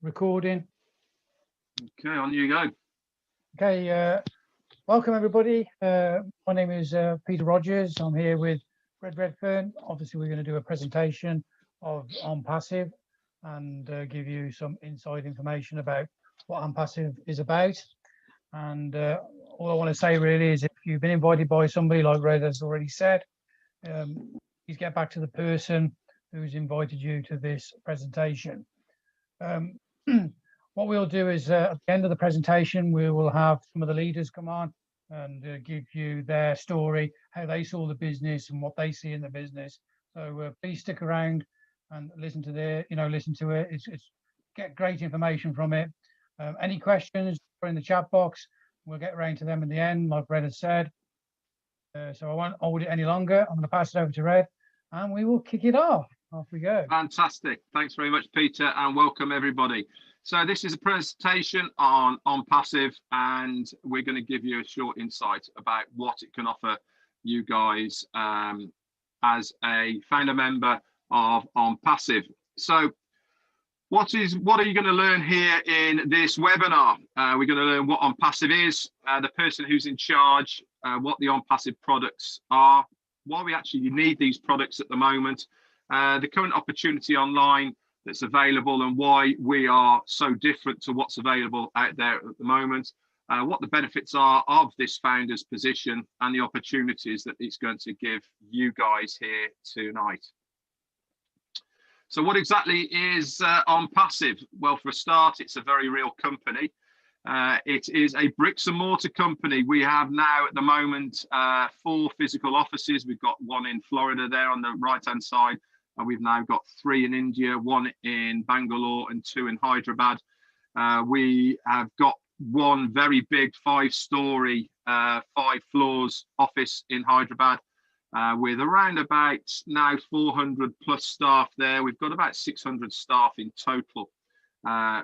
recording. Okay, on you go. Okay, welcome everybody. My name is Peter Rogers. I'm here with Redfern. Obviously, we're going to do a presentation of ONPASSIVE and give you some inside information about what ONPASSIVE is about. And all I want to say really is if you've been invited by somebody, like Red has already said, please get back to the person who's invited you to this presentation. What we'll do is at the end of the presentation, we will have some of the leaders come on and give you their story, how they saw the business and what they see in the business. So please stick around and listen to listen to it. It's get great information from it. Any questions, put in the chat box. We'll get around to them in the end, like Red has said. So I won't hold it any longer. I'm going to pass it over to Red, and we will kick it off. Off we go. Fantastic. Thanks very much, Peter, and welcome everybody. So this is a presentation on ONPASSIVE, and we're going to give you a short insight about what it can offer you guys as a founder member of ONPASSIVE. So what are you going to learn here in this webinar? We're going to learn what ONPASSIVE is, the person who's in charge, what the ONPASSIVE products are, why we actually need these products at the moment, the current opportunity online that's available and why we are so different to what's available out there at the moment, what the benefits are of this founder's position and the opportunities that it's going to give you guys here tonight. So what exactly is ONPASSIVE? Well, for a start, it's a very real company. It is a bricks and mortar company. We have now at the moment 4 physical offices. We've got one in Florida there on the right hand side, and we've now got 3 in India, 1 in Bangalore and 2 in Hyderabad. We have got one very big 5-story, 5 floors office in Hyderabad with around about now 400 plus staff there. We've got about 600 staff in total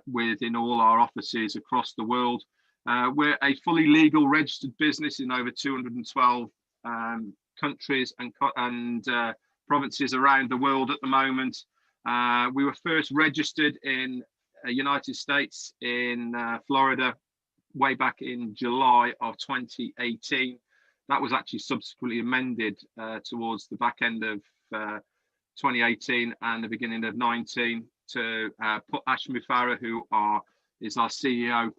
within all our offices across the world. We're a fully legal registered business in over 212 countries and provinces around the world at the moment. We were first registered in the United States in Florida way back in July of 2018. That was actually subsequently amended towards the back end of 2018 and the beginning of 19 to put Ash Mufareh, who is our CEO,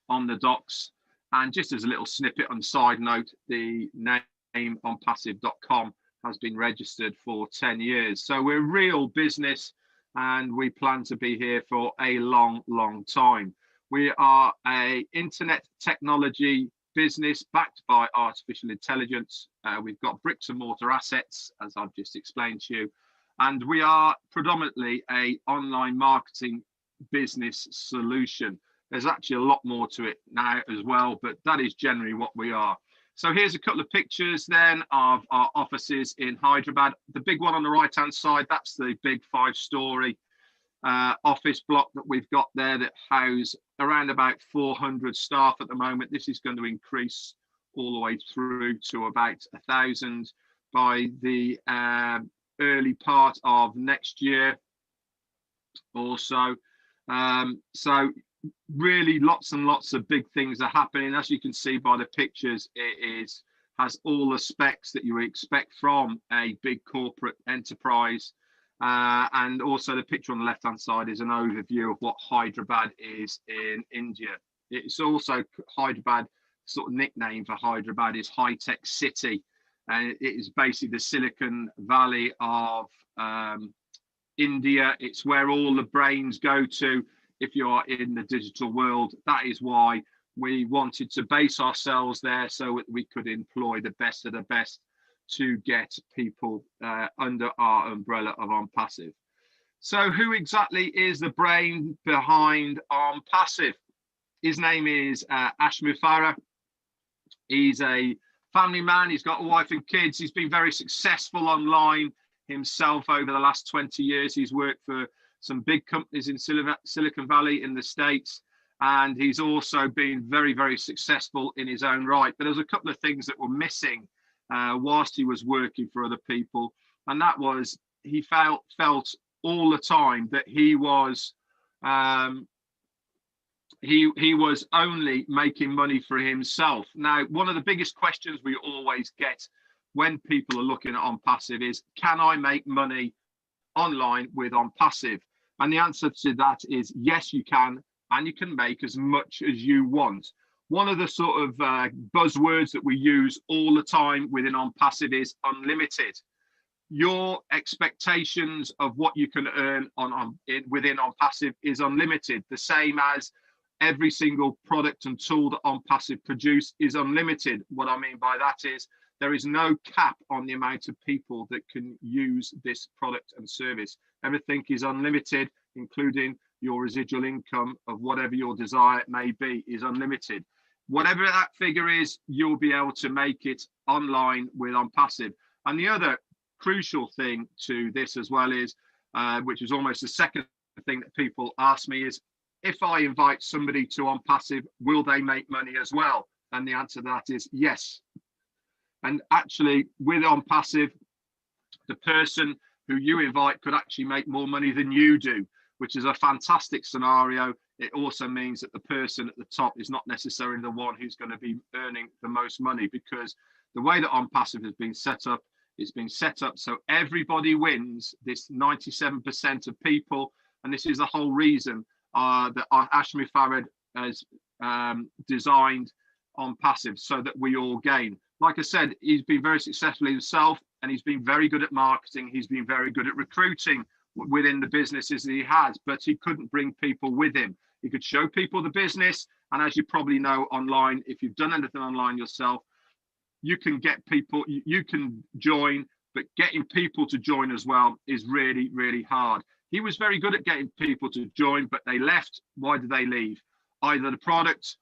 on the docks. And just as a little snippet on side note, the name onpassive.com has been registered for 10 years. So we're a real business and we plan to be here for a long, long time. We are a internet technology business backed by artificial intelligence. We've got bricks and mortar assets, as I've just explained to you. And we are predominantly a online marketing business solution. There's actually a lot more to it now as well, but that is generally what we are. So here's a couple of pictures then of our offices in Hyderabad. The big one on the right hand side, that's the big 5-story office block that we've got there that house around about 400 staff at the moment. This is going to increase all the way through to about 1,000 by the early part of next year also. So really lots and lots of big things are happening. As you can see by the pictures, has all the specs that you would expect from a big corporate enterprise. And also the picture on the left hand side is an overview of what Hyderabad is in India. It's also Hyderabad, sort of nickname for Hyderabad is High Tech City, and it is basically the Silicon Valley of India. It's where all the brains go to if you are in the digital world. That is why we wanted to base ourselves there so that we could employ the best of the best to get people under our umbrella of ONPASSIVE. So who exactly is the brain behind ONPASSIVE? His name is Ash Mufareh. He's a family man. He's got a wife and kids. He's been very successful online himself over the last 20 years. He's worked for some big companies in Silicon Valley in the States. And he's also been very, very successful in his own right. But there's a couple of things that were missing whilst he was working for other people. And that was he felt all the time that he was he was only making money for himself. Now, one of the biggest questions we always get when people are looking at ONPASSIVE is, can I make money online with ONPASSIVE? And the answer to that is yes, you can, and you can make as much as you want. One of the sort of buzzwords that we use all the time within ONPASSIVE is unlimited. Your expectations of what you can earn within ONPASSIVE is unlimited, the same as every single product and tool that ONPASSIVE produce is unlimited. What I mean by that is there is no cap on the amount of people that can use this product and service. Everything is unlimited, including your residual income of whatever your desire may be is unlimited. Whatever that figure is, you'll be able to make it online with ONPASSIVE. And the other crucial thing to this as well is, which is almost the second thing that people ask me, is if I invite somebody to ONPASSIVE, will they make money as well? And the answer to that is yes. And actually, with ONPASSIVE, the person who you invite could actually make more money than you do, which is a fantastic scenario. It also means that the person at the top is not necessarily the one who's going to be earning the most money, because the way that ONPASSIVE has been set up, it's been set up so everybody wins, this 97% of people. And this is the whole reason that Ashmi Farid has designed ONPASSIVE, so that we all gain. Like I said, he's been very successful himself, and he's been very good at marketing. He's been very good at recruiting within the businesses that he has, but he couldn't bring people with him. He could show people the business. And as you probably know online, if you've done anything online yourself, you can get people, you can join, but getting people to join as well is really, really hard. He was very good at getting people to join, but they left. Why did they leave? Either the product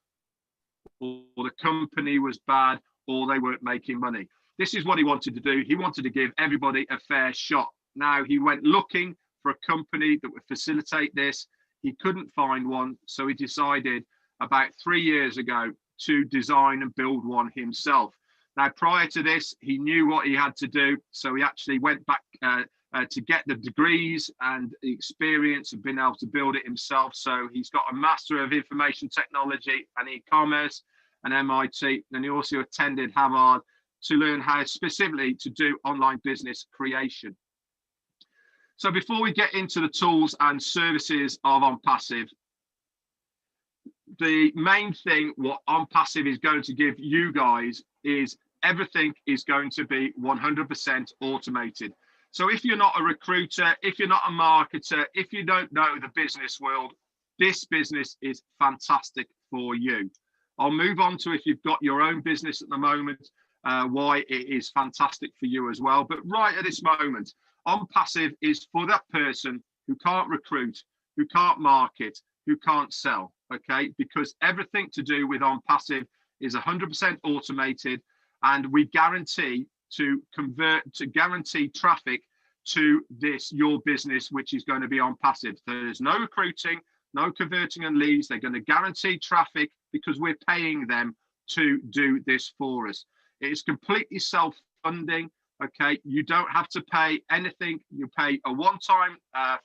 or the company was bad, or they weren't making money. This is what he wanted to do. He wanted to give everybody a fair shot. Now, he went looking for a company that would facilitate this. He couldn't find one, so he decided about 3 years ago to design and build one himself. Now, prior to this, he knew what he had to do, so he actually went back to get the degrees and the experience of being able to build it himself. So he's got a Master of Information Technology and E-commerce and MIT, and he also attended Harvard to learn how specifically to do online business creation. So before we get into the tools and services of ONPASSIVE, the main thing what ONPASSIVE is going to give you guys is everything is going to be 100% automated. So if you're not a recruiter, if you're not a marketer, if you don't know the business world, this business is fantastic for you. I'll move on to, if you've got your own business at the moment, why it is fantastic for you as well. But right at this moment, ONPASSIVE is for that person who can't recruit, who can't market, who can't sell, okay? Because everything to do with ONPASSIVE is 100% automated, and we guarantee to guarantee traffic to your business, which is going to be ONPASSIVE. There's no recruiting, no converting and leads. They're going to guarantee traffic because we're paying them to do this for us. It is completely self-funding. Okay, you don't have to pay anything. You pay a one-time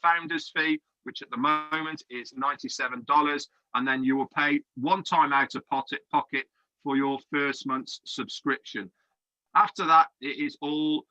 founder's fee, which at the moment is $97, and then you will pay one time out of pocket for your first month's subscription. After that, it is all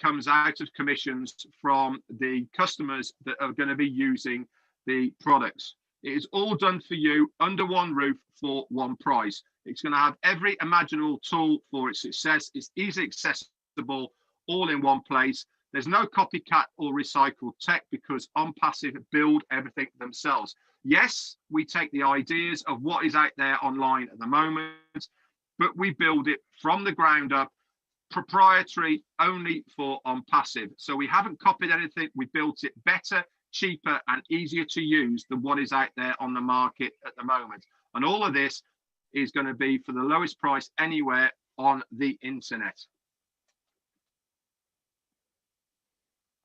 comes out of commissions from the customers that are going to be using the products. It is all done for you under one roof for one price. It's going to have every imaginable tool for its success. It's easily accessible, all in one place. There's no copycat or recycled tech because ONPASSIVE build everything themselves. Yes, we take the ideas of what is out there online at the moment, but we build it from the ground up, proprietary only for ONPASSIVE. So we haven't copied anything. We built it better, cheaper, and easier to use than what is out there on the market at the moment. And all of this is going to be for the lowest price anywhere on the internet.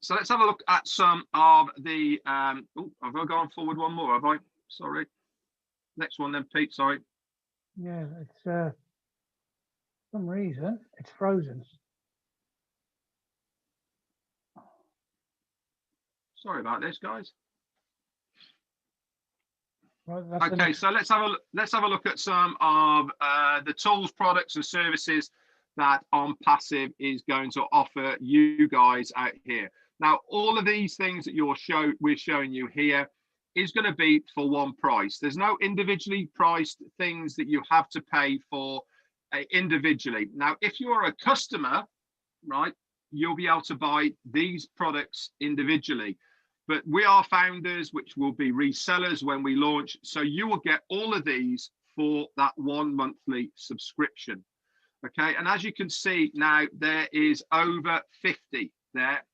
So let's have a look at some of the, oh, have I gone forward one more? Have I? Sorry. Next one then, Pete, sorry. Yeah, it's, for some reason, it's frozen. Sorry about this, guys. Right, that's the Okay, next. so let's have a look at some of the tools, products, and services that OnPassive is going to offer you guys out here. Now, all of these things that we're showing you here is going to be for one price. There's no individually priced things that you have to pay for individually. Now, if you are a customer, right, you'll be able to buy these products individually. But we are founders, which will be resellers when we launch. So you will get all of these for that one monthly subscription. Okay. And as you can see now, there is over 50 there.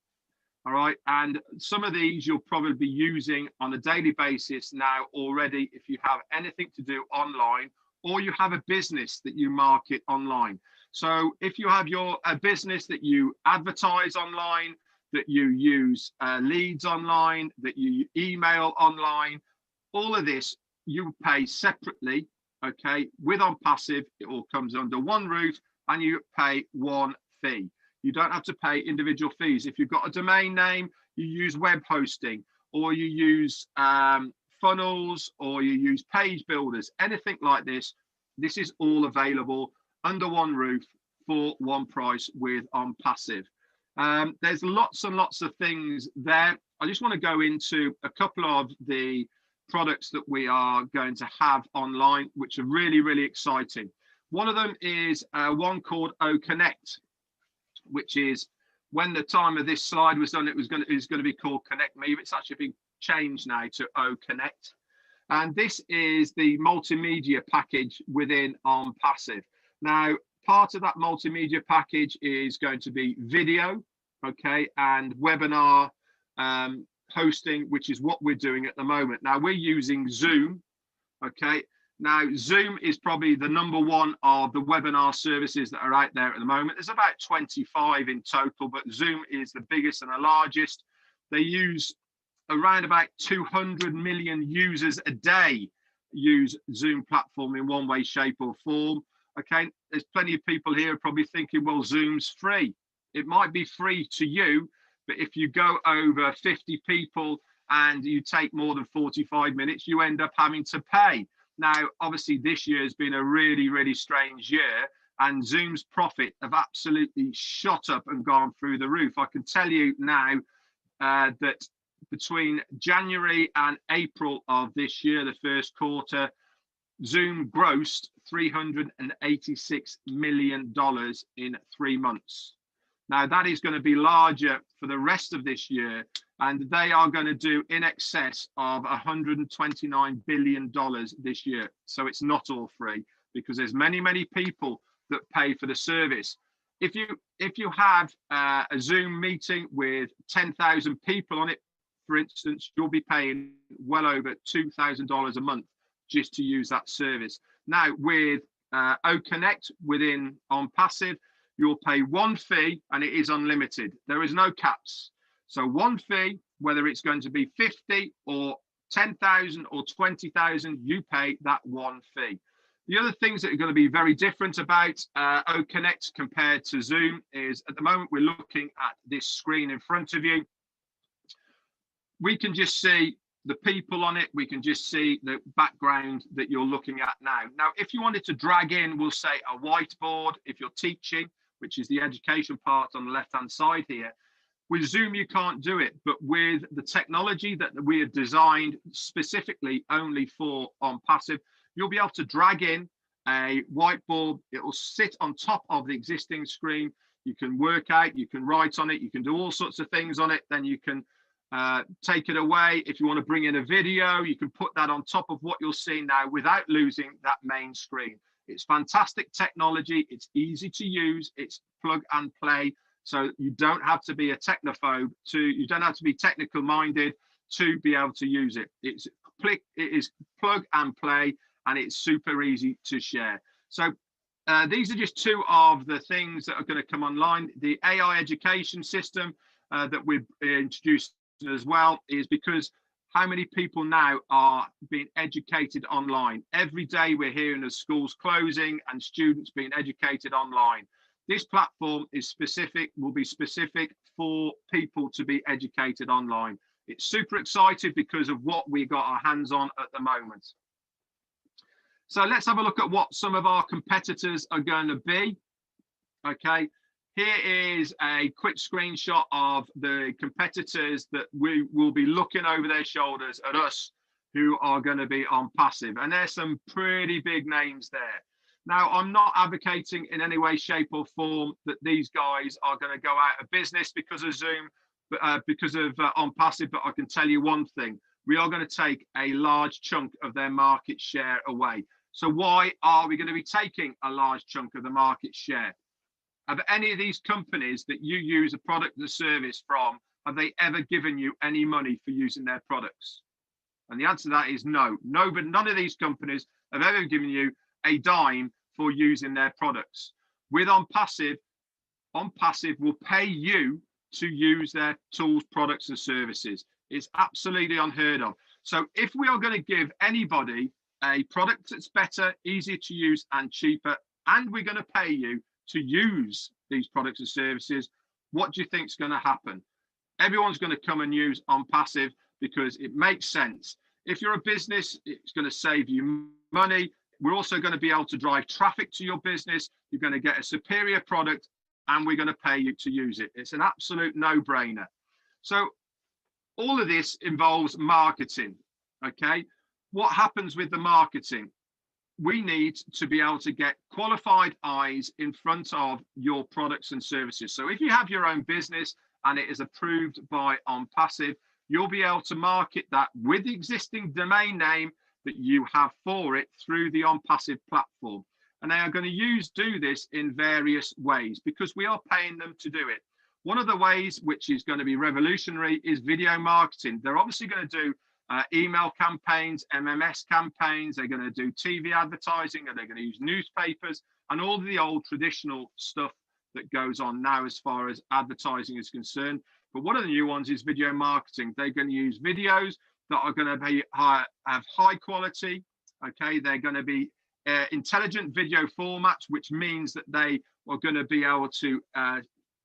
All right. And some of these you'll probably be using on a daily basis now already if you have anything to do online or you have a business that you market online. So if you have a business that you advertise online, that you use leads online, that you email online, all of this you pay separately. Okay, with OnPassive, it all comes under one roof and you pay one fee. You don't have to pay individual fees. If you've got a domain name, you use web hosting, or you use funnels, or you use page builders, anything like this, this is all available under one roof for one price with OnPassive. There's lots and lots of things there. I just want to go into a couple of the products that we are going to have online, which are really, really exciting. One of them is one called OConnect, which is, when the time of this slide was done, it was going to be called Connect Me, but it's actually been changed now to OConnect. And this is the multimedia package within OnPassive. Now, part of that multimedia package is going to be video, okay, and webinar hosting, which is what we're doing at the moment. Now, we're using Zoom, okay. Now, Zoom is probably the #1 of the webinar services that are out there at the moment. There's about 25 in total, but Zoom is the biggest and the largest. They use around about 200 million users a day use Zoom platform in one way, shape or form. Okay, there's plenty of people here probably thinking, well, Zoom's free. It might be free to you, but if you go over 50 people and you take more than 45 minutes, you end up having to pay. Now, obviously, this year has been a really, really strange year, and Zoom's profit have absolutely shot up and gone through the roof. I can tell you now that between January and April of this year, the first quarter, Zoom grossed $386 million in 3 months. Now, that is going to be larger for the rest of this year, and they are going to do in excess of $129 billion this year. So it's not all free, because there's many, many people that pay for the service. If you have a Zoom meeting with 10,000 people on it, for instance, you'll be paying well over $2,000 a month just to use that service. Now, with OConnect within OnPassive, you'll pay one fee and it is unlimited. There is no caps. So one fee, whether it's going to be 50 or 10,000 or 20,000, you pay that one fee. The other things that are going to be very different about OConnect compared to Zoom is, at the moment, we're looking at this screen in front of you. We can just see the people on it. We can just see the background that you're looking at now. Now, if you wanted to drag in, we'll say a whiteboard, if you're teaching, which is the education part on the left-hand side here. With Zoom, you can't do it, but with the technology that we have designed specifically only for OnPassive, you'll be able to drag in a whiteboard. It will sit on top of the existing screen. You can work out, you can write on it, you can do all sorts of things on it. Then you can take it away. If you want to bring in a video, you can put that on top of what you're seeing now without losing that main screen. It's fantastic technology. It's easy to use. It's plug and play. So you don't have to be a technophobe you don't have to be technical minded to be able to use it. It is plug and play, and it's super easy to share. So these are just two of the things that are going to come online. The AI education system that we've introduced as well is because how many people now are being educated online? Every day we're hearing of schools closing and students being educated online. This platform is will be specific for people to be educated online. It's super excited because of what we got our hands on at the moment. So let's have a look at what some of our competitors are going to be. Okay, here is a quick screenshot of the competitors that we will be looking over their shoulders at us who are going to be on passive. And there's some pretty big names there. Now, I'm not advocating in any way, shape or form that these guys are going to go out of business because of Zoom, because of ONPASSIVE, but I can tell you one thing. We are going to take a large chunk of their market share away. So why are we going to be taking a large chunk of the market share? Have any of these companies that you use a product or service from, have they ever given you any money for using their products? And the answer to that is no. No, but none of these companies have ever given you a dime for using their products. With ONPASSIVE, ONPASSIVE will pay you to use their tools, products and services. It's absolutely unheard of. So if we are going to give anybody a product that's better, easier to use and cheaper, and we're going to pay you to use these products and services, what do you think is going to happen? Everyone's going to come and use ONPASSIVE because it makes sense. If you're a business, it's going to save you money. We're also going to be able to drive traffic to your business. You're going to get a superior product and we're going to pay you to use it. It's an absolute no-brainer. So all of this involves marketing, okay? What happens with the marketing? We need to be able to get qualified eyes in front of your products and services. So if you have your own business and it is approved by ONPASSIVE, you'll be able to market that with the existing domain name that you have for it through the ONPASSIVE platform. And they are going to do this in various ways because we are paying them to do it. One of the ways, which is going to be revolutionary, is video marketing. They're obviously going to do email campaigns, MMS campaigns, they're going to do TV advertising, and they're going to use newspapers and all the old traditional stuff that goes on now as far as advertising is concerned. But one of the new ones is video marketing. They're going to use videos that are going to be have high quality. Okay, they're going to be intelligent video formats, which means that they are going to be able to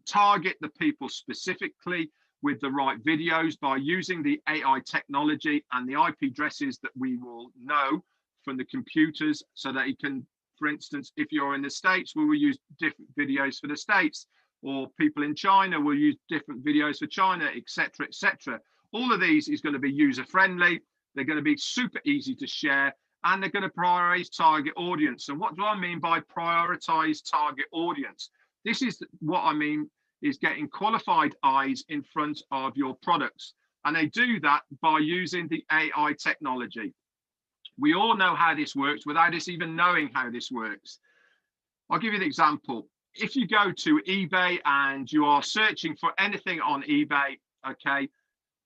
target the people specifically with the right videos by using the AI technology and the IP addresses that we will know from the computers, so that you can, for instance, if you're in the States, we will use different videos for the States, or people in China will use different videos for China, etc., etc. All of these is going to be user friendly. They're going to be super easy to share, and they're going to prioritize target audience. And what do I mean by prioritize target audience? This is what I mean is getting qualified eyes in front of your products. And they do that by using the AI technology. We all know how this works without us even knowing how this works. I'll give you an example. If you go to eBay and you are searching for anything on eBay, okay,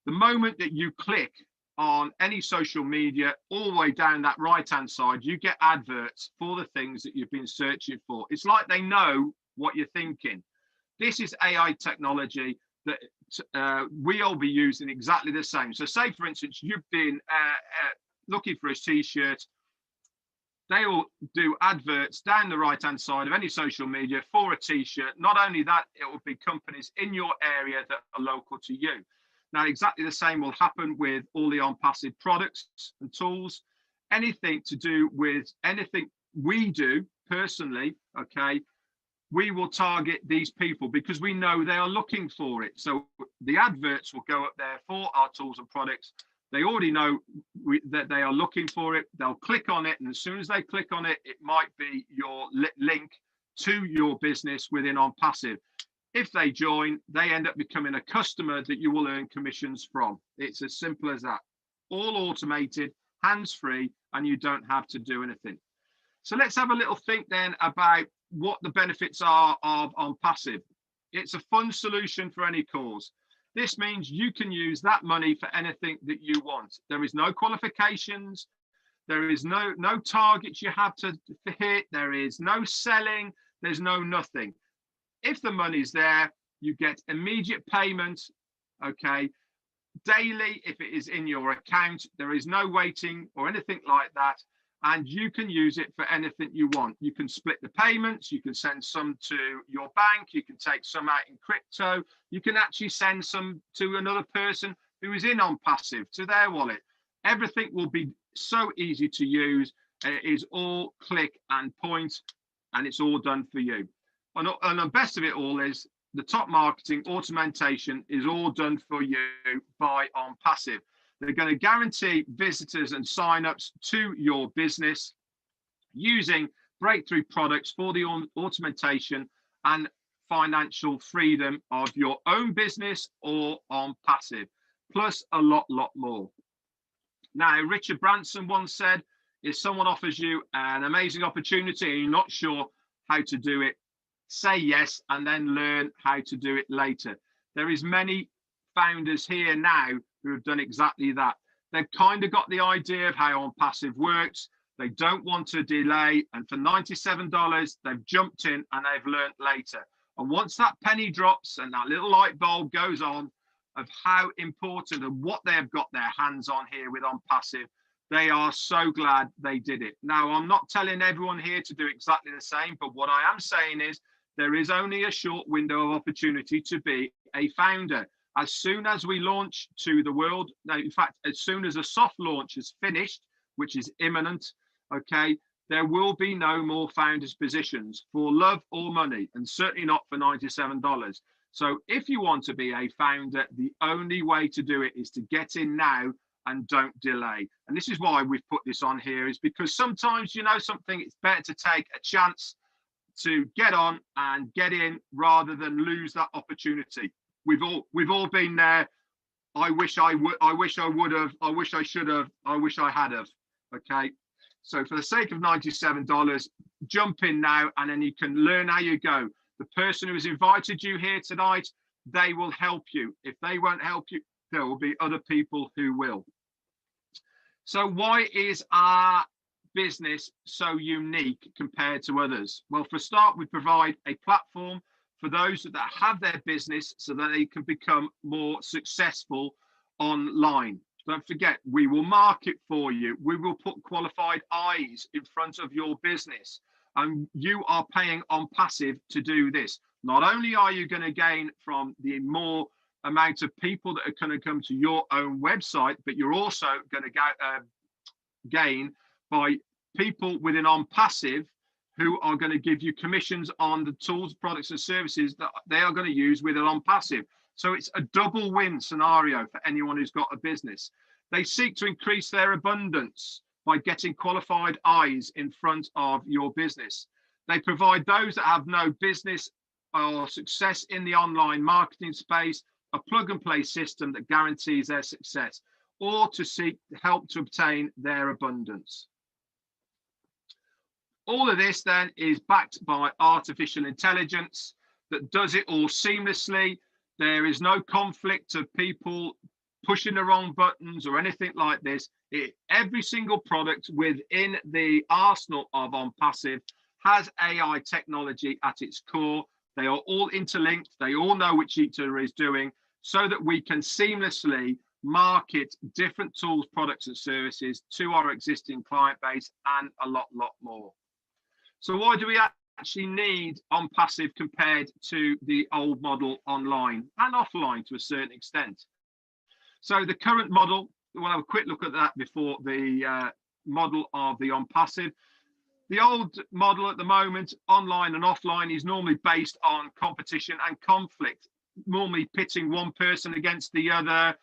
the moment that you click on any social media, all the way down that right-hand side, you get adverts for the things that you've been searching for. It's like they know what you're thinking. This is AI technology that we'll be using exactly the same. So say, for instance, you've been looking for a t-shirt. They will do adverts down the right-hand side of any social media for a t-shirt. Not only that, it will be companies in your area that are local to you. Now, exactly the same will happen with all the ONPASSIVE products and tools. Anything to do with anything we do personally, okay, we will target these people because we know they are looking for it. So the adverts will go up there for our tools and products. They already know that they are looking for it. They'll click on it. And as soon as they click on it, it might be your link to your business within ONPASSIVE. If they join, they end up becoming a customer that you will earn commissions from. It's as simple as that. All automated, hands-free, and you don't have to do anything. So let's have a little think then about what the benefits are of ONPASSIVE. It's a fund solution for any cause. This means you can use that money for anything that you want. There is no qualifications. There is no targets you have to hit. There is no selling. There's no nothing. If the money's there, you get immediate payment, okay, daily if it is in your account. There is no waiting or anything like that. And you can use it for anything you want. You can split the payments. You can send some to your bank. You can take some out in crypto. You can actually send some to another person who is in ONPASSIVE to their wallet. Everything will be so easy to use. It is all click and point, and it's all done for you. And the best of it all is the top marketing automation is all done for you by ONPASSIVE. They're going to guarantee visitors and signups to your business using breakthrough products for the automation and financial freedom of your own business or ONPASSIVE, plus a lot more. Now, Richard Branson once said, if someone offers you an amazing opportunity and you're not sure how to do it, say yes and then learn how to do it later. There is many founders here now who have done exactly that. They've kind of got the idea of how ONPASSIVE works. They don't want to delay, and for $97 they've jumped in and they've learned later. And once that penny drops and that little light bulb goes on of how important and what they've got their hands on here with ONPASSIVE, they are so glad they did it. Now, I'm not telling everyone here to do exactly the same, but what I am saying is there is only a short window of opportunity to be a founder. As soon as we launch to the world, now, in fact, as soon as a soft launch is finished, which is imminent, okay, there will be no more founders positions for love or money, and certainly not for $97. So if you want to be a founder, the only way to do it is to get in now and don't delay. And this is why we've put this on here, is because sometimes, you know something, it's better to take a chance to get on and get in rather than lose that opportunity. We've all been there. I wish I would have, I wish I should have, I wish I had have. Okay. So for the sake of $97, jump in now and then you can learn how you go. The person who has invited you here tonight, they will help you. If they won't help you, there will be other people who will. So why is our business so unique compared to others? Well, for a start, we provide a platform for those that have their business so that they can become more successful online. Don't forget, we will market for you. We will put qualified eyes in front of your business, and you are paying ONPASSIVE to do this. Not only are you going to gain from the more amount of people that are going to come to your own website, but you're also going to gain by people within ONPASSIVE who are going to give you commissions on the tools, products and services that they are going to use within ONPASSIVE. So it's a double win scenario for anyone who's got a business. They seek to increase their abundance by getting qualified eyes in front of your business. They provide those that have no business or success in the online marketing space a plug and play system that guarantees their success, or to seek help to obtain their abundance. All of this then is backed by artificial intelligence that does it all seamlessly. There is no conflict of people pushing the wrong buttons or anything like this. Every single product within the arsenal of ONPASSIVE has AI technology at its core. They are all interlinked. They all know which each other is doing, so that we can seamlessly market different tools, products and services to our existing client base and a lot more. So why do we actually need ONPASSIVE compared to the old model online and offline to a certain extent? So the current model, we'll have a quick look at that before the model of the ONPASSIVE. The old model at the moment, online and offline, is normally based on competition and conflict, normally pitting one person against the other.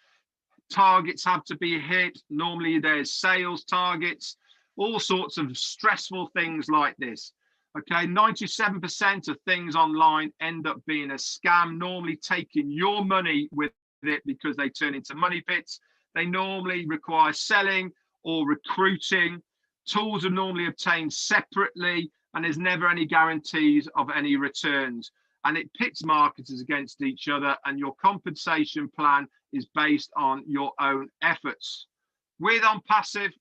Targets have to be hit. Normally there's sales targets, all sorts of stressful things like this. Okay, 97% of things online end up being a scam, normally taking your money with it because they turn into money pits. They normally require selling or recruiting. Tools are normally obtained separately, and there's never any guarantees of any returns. And it pits marketers against each other, and your compensation plan is based on your own efforts. With ONPASSIVE,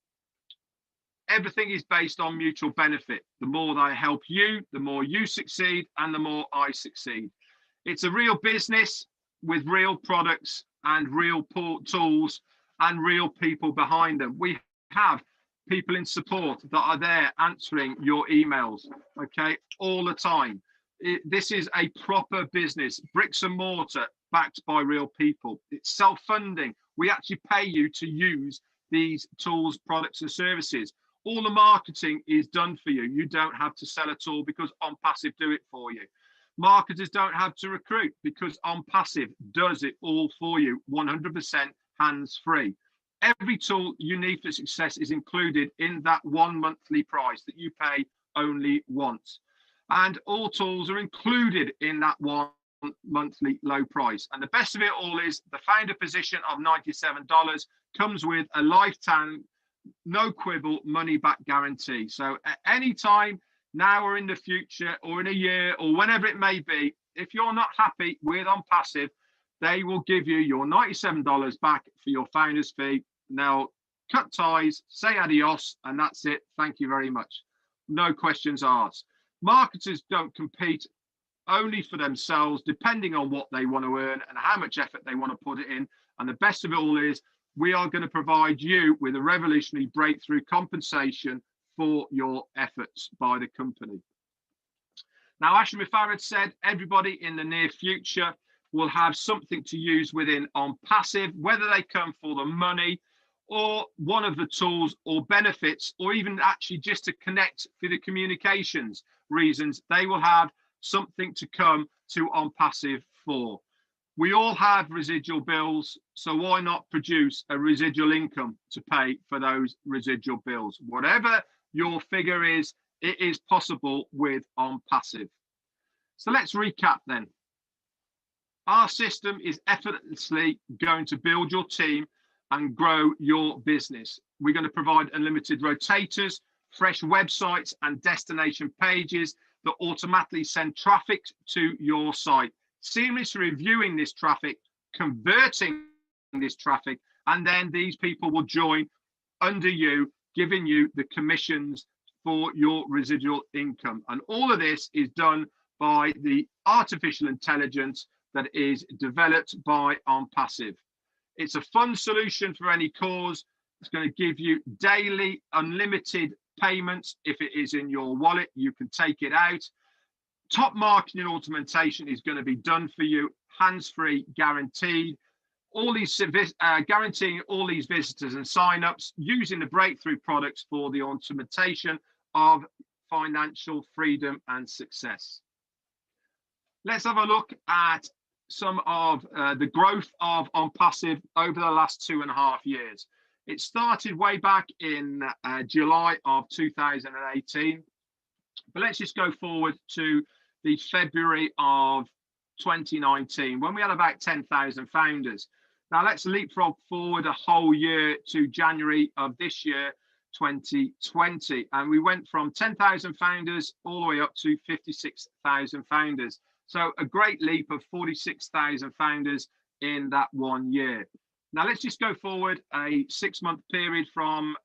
everything is based on mutual benefit. The more I help you, the more you succeed, and the more I succeed. It's a real business with real products and real tools and real people behind them. We have people in support that are there answering your emails, okay, all the time. This is a proper business, bricks and mortar, backed by real people. It's self-funding. We actually pay you to use these tools, products and services. All the marketing is done for you. You don't have to sell at all because ONPASSIVE do it for you. Marketers don't have to recruit because ONPASSIVE does it all for you, 100% hands-free. Every tool you need for success is included in that one monthly price that you pay only once. And all tools are included in that one monthly low price. And the best of it all is the founder position of $97 comes with a lifetime, no quibble, money back guarantee. So at any time, now or in the future or in a year or whenever it may be, if you're not happy with ONPASSIVE, they will give you your $97 back for your founder's fee. Now, cut ties, say adios, and that's it. Thank you very much. No questions asked. Marketers don't compete only for themselves, depending on what they want to earn and how much effort they want to put it in. And the best of it all is we are going to provide you with a revolutionary breakthrough compensation for your efforts by the company. Now, Ashram Farad said everybody in the near future will have something to use within ONPASSIVE, whether they come for the money or one of the tools or benefits, or even actually just to connect for the communications reasons, they will have something to come to ONPASSIVE for. We all have residual bills, so why not produce a residual income to pay for those residual bills? Whatever your figure is, it is possible with ONPASSIVE. So let's recap then. Our system is effortlessly going to build your team and grow your business. We're going to provide unlimited rotators, fresh websites and destination pages that automatically send traffic to your site, seamlessly reviewing this traffic, converting this traffic, and then these people will join under you, giving you the commissions for your residual income. And all of this is done by the artificial intelligence that is developed by ONPASSIVE. It's a fun solution for any cause. It's going to give you daily unlimited payments. If it is in your wallet, you can take it out. Top marketing automation is going to be done for you, hands-free, guaranteed. All these guaranteeing all these visitors and sign-ups using the breakthrough products for the automation of financial freedom and success. Let's have a look at some of the growth of ONPASSIVE over the last 2.5 years. It started way back in July of 2018, but let's just go forward to the February of 2019 when we had about 10,000 founders. Now let's leapfrog forward a whole year to January of this year, 2020, and we went from 10,000 founders all the way up to 56,000 founders. So a great leap of 46,000 founders in that 1 year. Now let's just go forward a 6-month period from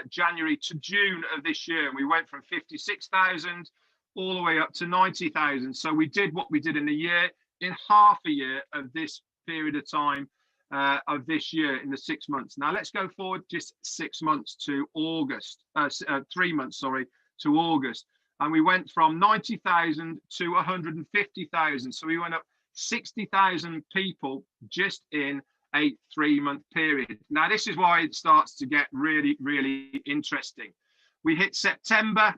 January to June of this year. And we went from 56,000 all the way up to 90,000. So we did what we did in a year, in half a year of this period of time of this year in the 6 months. Now let's go forward just 6 months to August, 3 months, sorry, to August. And we went from 90,000 to 150,000. So we went up 60,000 people just in a 3-month period. Now, this is why it starts to get really, really interesting. We hit September,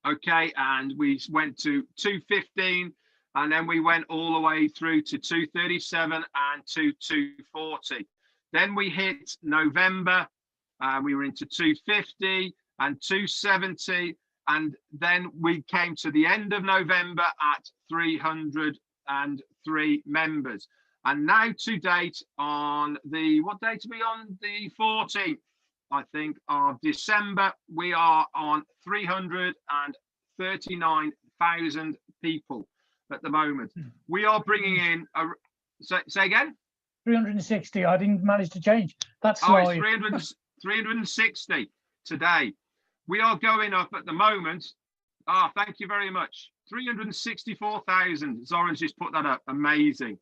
okay, and we went to 215, and then we went all the way through to 237 and to 240. Then we hit November, we were into 250 and 270. And then we came to the end of November at 303 members. And now to date on the, what date are we on? The 14th, I think, of December, we are on 339,000 people at the moment. We are bringing in, say again? 360, I didn't manage to change. That's it's 360 today. We are going up at the moment. Thank you very much. 364,000. Zoran's just put that up. Amazing.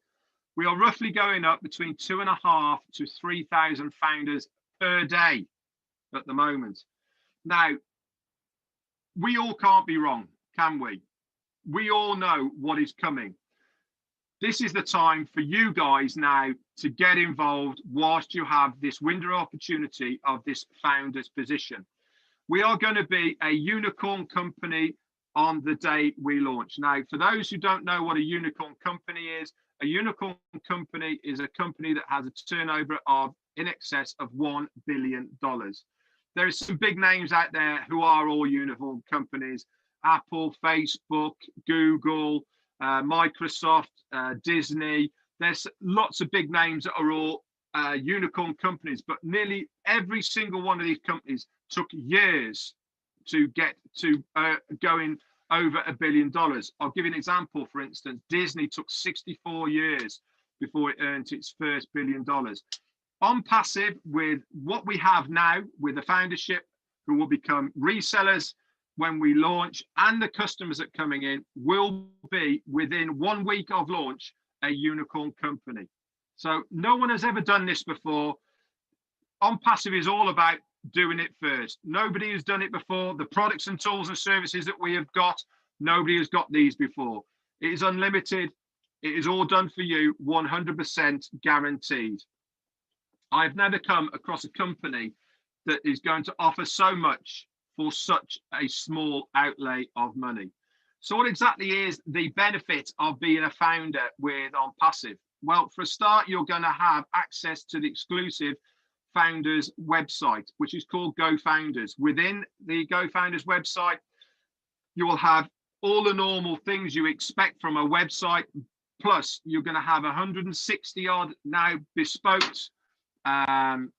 We are roughly going up between 2.5 to 3,000 founders per day at the moment. Now, we all can't be wrong, can we? We all know what is coming. This is the time for you guys now to get involved whilst you have this window of opportunity of this founder's position. We are going to be a unicorn company on the day we launch. Now, for those who don't know what a unicorn company is, a unicorn company is a company that has a turnover of in excess of $1 billion. There are some big names out there who are all unicorn companies: Apple, Facebook, Google, Microsoft, Disney. There's lots of big names that are all unicorn companies, but nearly every single one of these companies took years to get to going over $1 billion. I'll give you an example. For instance, Disney took 64 years before it earned its first $1 billion. ONPASSIVE, with what we have now, with the foundership, who will become resellers when we launch, and the customers that are coming in, will be within 1 week of launch a unicorn company. So no one has ever done this before. ONPASSIVE is all about doing it first. Nobody has done it before. The products and tools and services that we have got, nobody has got these before. It is unlimited. It is all done for you, 100% guaranteed. I've never come across a company that is going to offer so much for such a small outlay of money. So what exactly is the benefit of being a founder with ONPASSIVE? Well, for a start, you're going to have access to the exclusive Founders website, which is called Go Founders. Within the Go Founders website, you will have all the normal things you expect from a website, plus you're going to have 160 odd now bespoke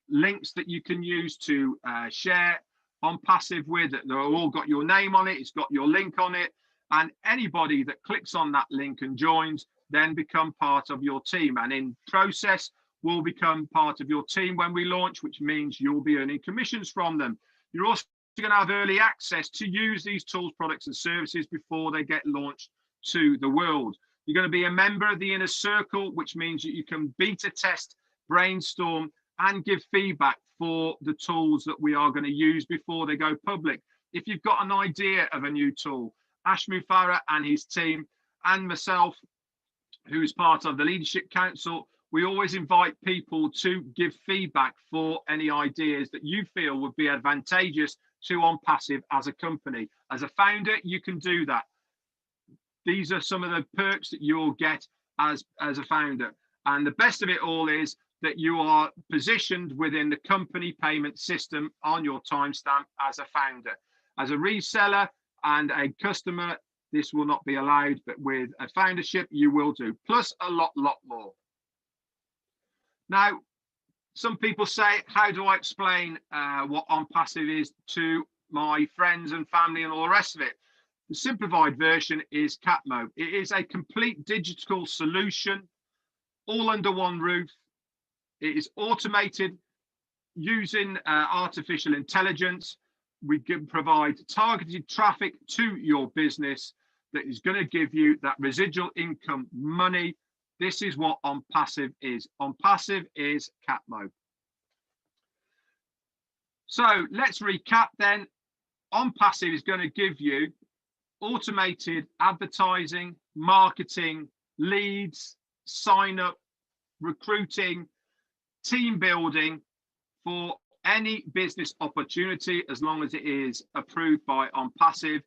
links that you can use to share ONPASSIVE with. They've all got your name on it, it's got your link on it, and anybody that clicks on that link and joins then become part of your team, and in process will become part of your team when we launch, which means you'll be earning commissions from them. You're also going to have early access to use these tools, products and services before they get launched to the world. You're going to be a member of the inner circle, which means that you can beta test, brainstorm and give feedback for the tools that we are going to use before they go public. If you've got an idea of a new tool, Ash Mufarah and his team and myself, who is part of the Leadership Council, we always invite people to give feedback for any ideas that you feel would be advantageous to ONPASSIVE as a company. As a founder, you can do that. These are some of the perks that you will get as a founder. And the best of it all is that you are positioned within the company payment system on your timestamp as a founder. As a reseller and a customer, this will not be allowed, but with a foundership, you will do, plus a lot more. Now, some people say, how do I explain what ONPASSIVE is to my friends and family and all the rest of it? The simplified version is Catmo. It is a complete digital solution, all under one roof. It is automated using artificial intelligence. We can provide targeted traffic to your business that is going to give you that residual income money. This is what ONPASSIVE is. ONPASSIVE is Catmo. So let's recap then. ONPASSIVE is going to give you automated advertising, marketing, leads, sign up, recruiting, team building for any business opportunity, as long as it is approved by ONPASSIVE.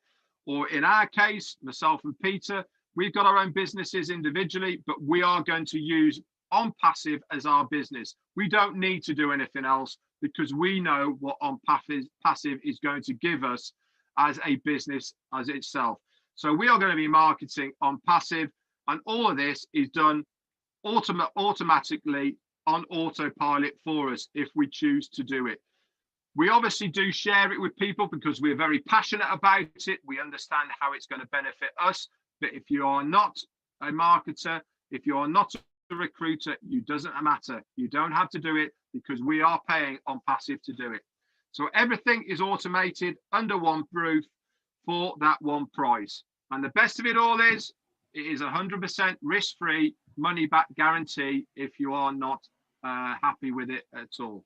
Or in our case, myself and Peter, we've got our own businesses individually, but we are going to use ONPASSIVE as our business. We don't need to do anything else because we know what ONPASSIVE is going to give us as a business as itself. So we are going to be marketing ONPASSIVE, and all of this is done automatically on autopilot for us if we choose to do it. We obviously do share it with people because we're very passionate about it. We understand how it's going to benefit us. But if you are not a marketer, if you are not a recruiter, it doesn't matter. You don't have to do it because we are paying ONPASSIVE to do it. So everything is automated under one roof for that one price. And the best of it all is, it is 100% risk-free, money-back guarantee if you are not happy with it at all.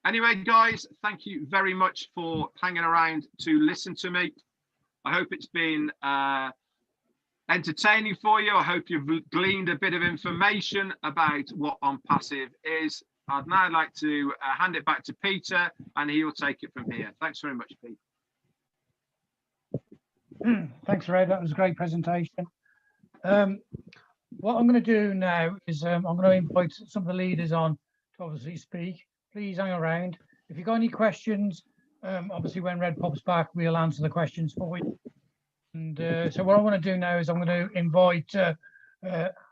Anyway, guys, thank you very much for hanging around to listen to me. I hope it's been a entertaining for you. I hope you've gleaned a bit of information about what ONPASSIVE is. I'd now like to hand it back to Peter, and he will take it from here. Thanks very much, Pete. Thanks, Red. That was a great presentation. What I'm going to do now is I'm going to invite some of the leaders on to obviously speak. Please hang around. If you've got any questions, obviously when Red pops back, we'll answer the questions for you. And so what I want to do now is I'm going to invite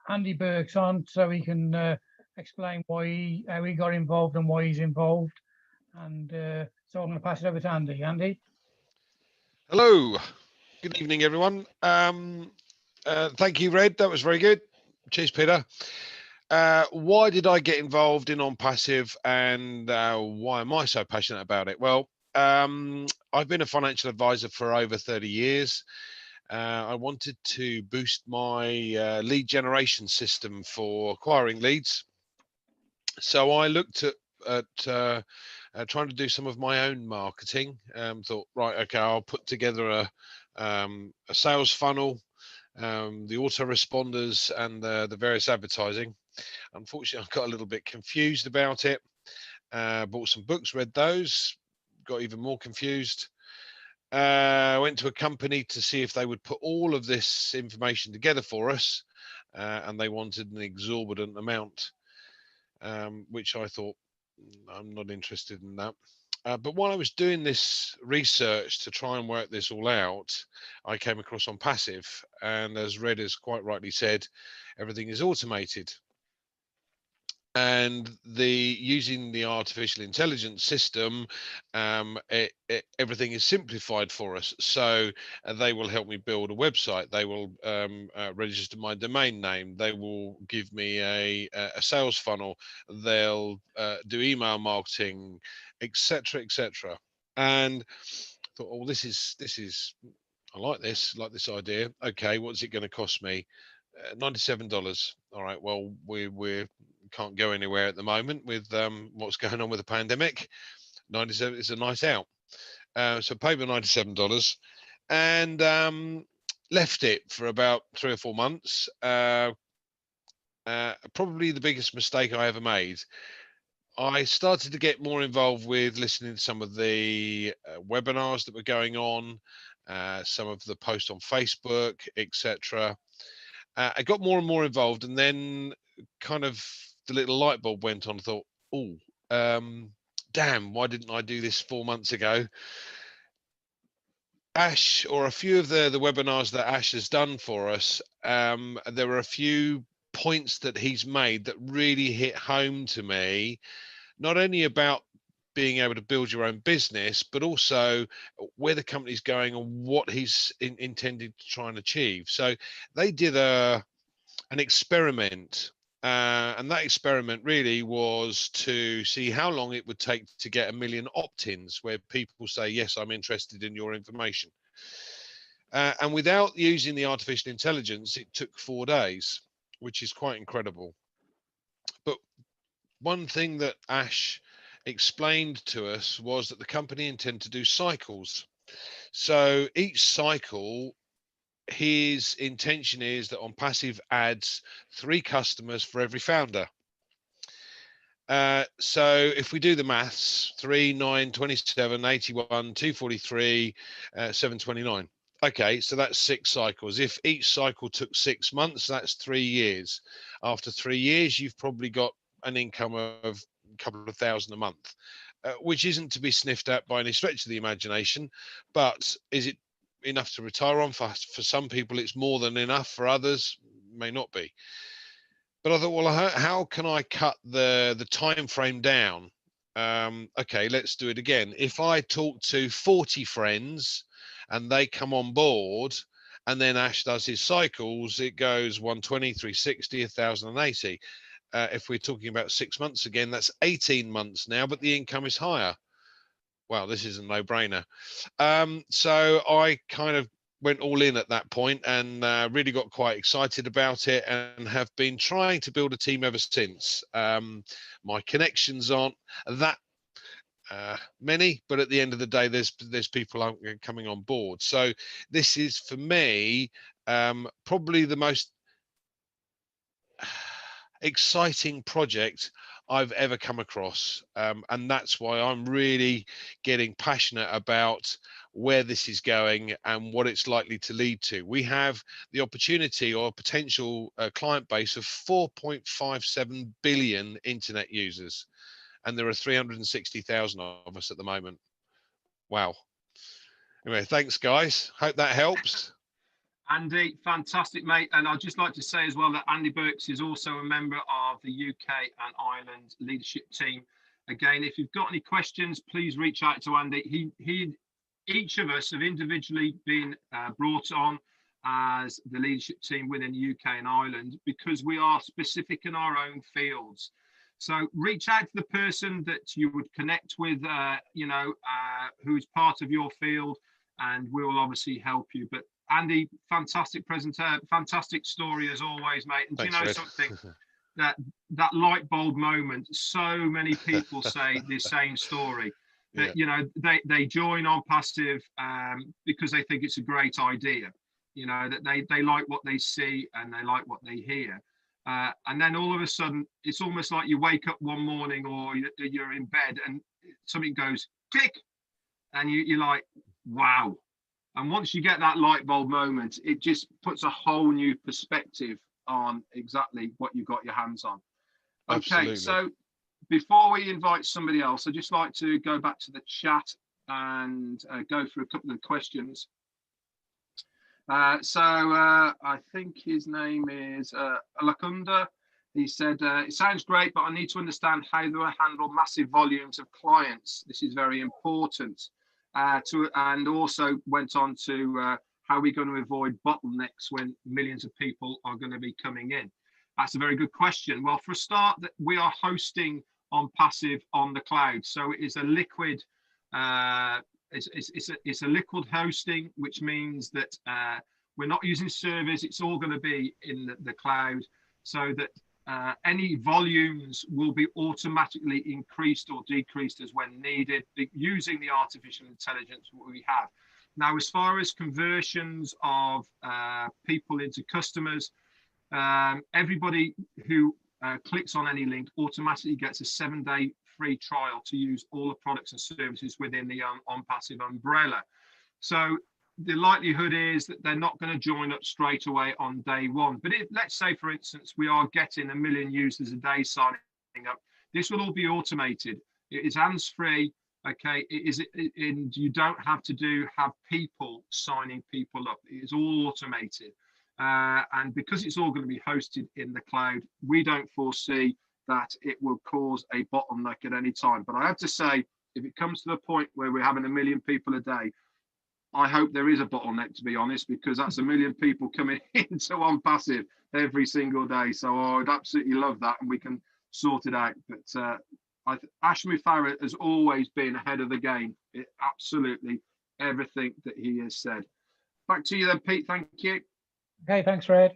Andy Burks on so he can explain how he got involved and why he's involved. And so I'm going to pass it over to Andy. Andy. Hello. Good evening, everyone. Thank you, Red. That was very good. Cheers, Peter. Why did I get involved in ONPASSIVE, and why am I so passionate about it? Well, I've been a financial advisor for over 30 years. I wanted to boost my lead generation system for acquiring leads. So I looked at trying to do some of my own marketing. Thought, right, okay, I'll put together a sales funnel, the autoresponders, and the various advertising. Unfortunately, I got a little bit confused about it. Bought some books, read those, got even more confused. Went to a company to see if they would put all of this information together for us, and they wanted an exorbitant amount, which I thought, I'm not interested in that. But while I was doing this research to try and work this all out, I came across ONPASSIVE, and as Red has quite rightly said, everything is automated. And using the artificial intelligence system, everything is simplified for us. So they will help me build a website. They will register my domain name. They will give me a sales funnel. They'll do email marketing, etc., etc. And I thought, oh, this is I like this idea. Okay, what's it going to cost me? $97. All right. Well, we can't go anywhere at the moment with what's going on with the pandemic. 97 is a night out. So paid my $97 and left it for about 3 or 4 months. Probably the biggest mistake I ever made. I started to get more involved with listening to some of the webinars that were going on, some of the posts on Facebook, etc. I got more and more involved, and then kind of the little light bulb went on. I thought, oh, damn, why didn't I do this 4 months ago? Ash, or a few of the webinars that Ash has done for us, there were a few points that he's made that really hit home to me, not only about being able to build your own business, but also where the company's going and what he's intended to try and achieve. So they did an experiment, and that experiment really was to see how long it would take to get 1 million opt-ins, where people say, yes, I'm interested in your information. And without using the artificial intelligence, it took 4 days, which is quite incredible. But one thing that Ash explained to us was that the company intend to do cycles. So each cycle, his intention is that ONPASSIVE adds 3 customers for every founder. So if we do the maths, 3, 9, 27, 81, 243, 729. Okay, so that's 6 cycles. If each cycle took 6 months, that's 3 years. After 3 years, you've probably got an income of a couple of thousand a month, which isn't to be sniffed at by any stretch of the imagination. But is it enough to retire on? For some people, it's more than enough. For others, may not be. But I thought, well, how can I cut the time frame down? Okay, let's do it again. If I talk to 40 friends and they come on board, and then Ash does his cycles, it goes 120, 360, 1080. If we're talking about 6 months again, that's 18 months now, but the income is higher. Wow, this is a no-brainer. So I kind of went all in at that point and really got quite excited about it, and have been trying to build a team ever since. My connections aren't that many, but at the end of the day, there's people coming on board. So this is, for me, Probably the most exciting project I've ever come across, and that's why I'm really getting passionate about where this is going and what it's likely to lead to. We have the opportunity or potential client base of 4.57 billion internet users, and there are 360,000 of us at the moment. Wow. Anyway, thanks guys, hope that helps. Andy, fantastic, mate. And I'd just like to say as well that Andy Burks is also a member of the UK and Ireland leadership team. Again, if you've got any questions, please reach out to Andy. Each of us have individually been brought on as the leadership team within the UK and Ireland because we are specific in our own fields. So reach out to the person that you would connect with, who's part of your field, and we will obviously help you. But Andy, fantastic presentation, fantastic story as always, mate. And Thanks, do you know Red. something? that light bulb moment, so many people say the same story. That they join ONPASSIVE because they think it's a great idea. That they like what they see and they like what they hear. And then all of a sudden, it's almost like you wake up one morning or you're in bed and something goes click, and you're like, wow. And once you get that light bulb moment, it just puts a whole new perspective on exactly what you've got your hands on. Okay, Absolutely. So before we invite somebody else, I'd just like to go back to the chat and go through a couple of questions. I think his name is Alakunda. He said, it sounds great, but I need to understand how they handle massive volumes of clients. This is very important. And also went on to how we're going to avoid bottlenecks when millions of people are going to be coming in. That's a very good question. Well, for a start, we are hosting ONPASSIVE on the cloud. So it is a liquid, it's a liquid hosting, which means that we're not using servers. It's all going to be in the cloud, so that any volumes will be automatically increased or decreased as when needed, using the artificial intelligence we have. Now, as far as conversions of people into customers, everybody who clicks on any link automatically gets a 7-day free trial to use all the products and services within the ONPASSIVE umbrella. So the likelihood is that they're not going to join up straight away on day one. But let's say, for instance, we are getting 1 million users a day signing up. This will all be automated. It is hands-free, okay? And you don't have to have people signing people up. It is all automated. And because it's all going to be hosted in the cloud, we don't foresee that it will cause a bottleneck at any time. But I have to say, if it comes to the point where we're having 1 million people a day, I hope there is a bottleneck, to be honest, because that's 1 million people coming into ONPASSIVE every single day. So I would absolutely love that, and we can sort it out. But Ashmi Farah has always been ahead of the game. Absolutely everything that he has said. Back to you then, Pete. Thank you. Okay, thanks, Red.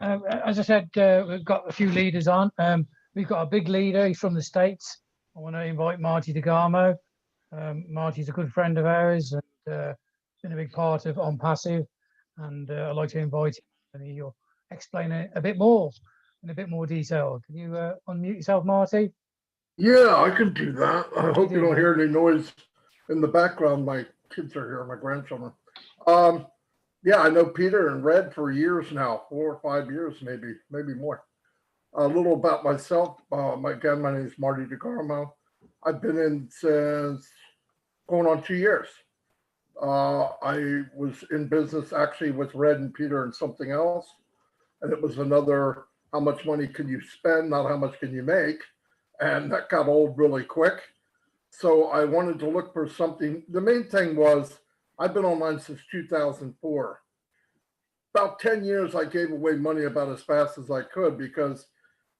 As I said, we've got a few leaders on. We've got a big leader. He's from the States. I want to invite Marty DeGarmo. Marty's a good friend of ours and been a big part of ONPASSIVE, and I'd like to invite him, and he'll explain it a bit more in a bit more detail. Can you unmute yourself, Marty? Yeah, I can do that. I hope you don't hear any noise in the background. My kids are here, my grandchildren. Yeah, I know Peter and Red for years now, 4 or 5 years, maybe more. A little about myself. Again, my name is Marty DeGarmo. I've been in since going on 2 years. I was in business actually with Red and Peter and something else. And it was another, how much money can you spend, not how much can you make? And that got old really quick. So I wanted to look for something. The main thing was, I've been online since 2004. About 10 years, I gave away money about as fast as I could because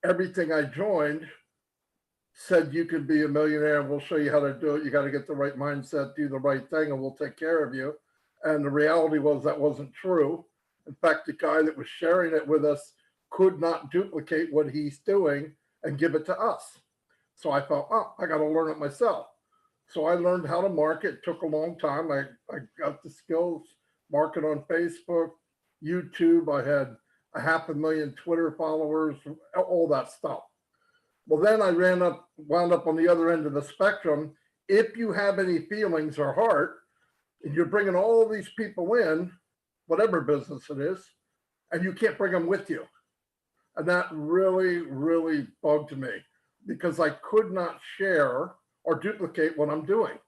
everything I joined said you could be a millionaire and we'll show you how to do it. You got to get the right mindset, do the right thing, and we'll take care of you. And the reality was that wasn't true. In fact, the guy that was sharing it with us could not duplicate what he's doing and give it to us. So I thought, oh, I got to learn it myself. So I learned how to market. It took a long time. I got the skills market on Facebook, YouTube. I had 500,000 Twitter followers, all that stuff. Well, then I wound up on the other end of the spectrum. If you have any feelings or heart, and you're bringing all these people in, whatever business it is, and you can't bring them with you. And that really, really bugged me because I could not share or duplicate what I'm doing.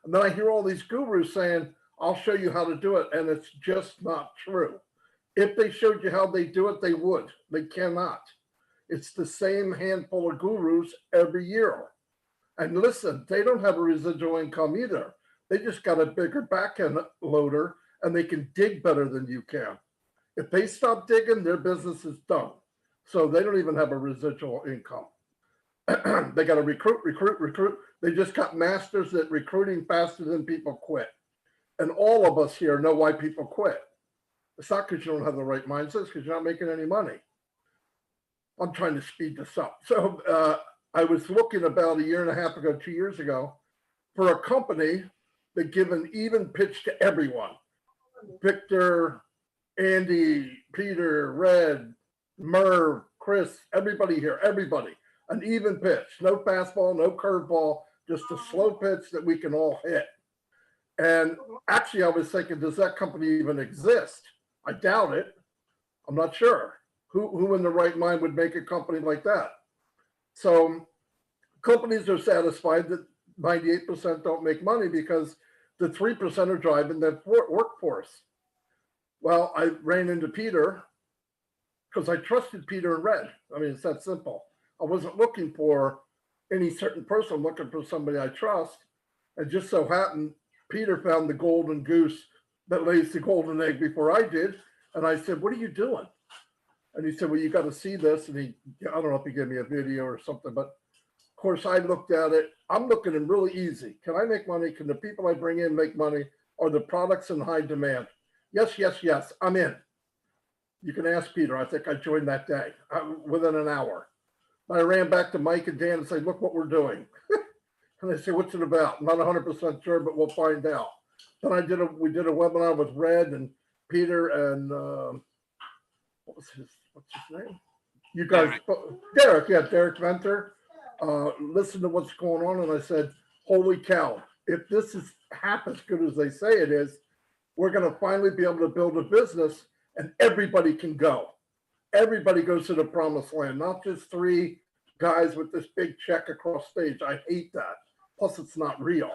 And then I hear all these gurus saying, I'll show you how to do it. And it's just not true. If they showed you how they do it, they would. They cannot. It's the same handful of gurus every year. And listen, they don't have a residual income either. They just got a bigger back-end loader and they can dig better than you can. If they stop digging, their business is done. So they don't even have a residual income. They got to recruit. They just got masters at recruiting faster than people quit. And all of us here know why people quit. It's not because you don't have the right mindset, it's because you're not making any money. I'm trying to speed this up. So I was looking about 1.5 years ago, 2 years ago, for a company that give an even pitch to everyone. Victor, Andy, Peter, Red, Merv, Chris, everybody here, everybody. An even pitch, no fastball, no curveball, just a slow pitch that we can all hit. And actually, I was thinking, does that company even exist? I doubt it. I'm not sure. Who in the right mind would make a company like that? So companies are satisfied that 98% don't make money because the 3% are driving the workforce. Well, I ran into Peter because I trusted Peter and Red. I mean, it's that simple. I wasn't looking for any certain person. I'm looking for somebody I trust. And just so happened, Peter found the golden goose that lays the golden egg before I did. And I said, what are you doing? And he said, well, you got to see this. And I don't know if he gave me a video or something, but of course I looked at it. I'm looking at it really easy. Can I make money? Can the people I bring in make money? Are the products in high demand? Yes, yes, yes, I'm in. You can ask Peter. I think I joined that day within an hour. I ran back to Mike and Dan and said, look what we're doing. And they said, what's it about? I'm not 100% sure, but we'll find out. Then we did a webinar with Red and Peter and what's his name? You guys, Derek Venter. Listen to what's going on. And I said, holy cow, if this is half as good as they say it is, we're going to finally be able to build a business and everybody can go. Everybody goes to the promised land, not just 3 guys with this big check across stage. I hate that. Plus, it's not real.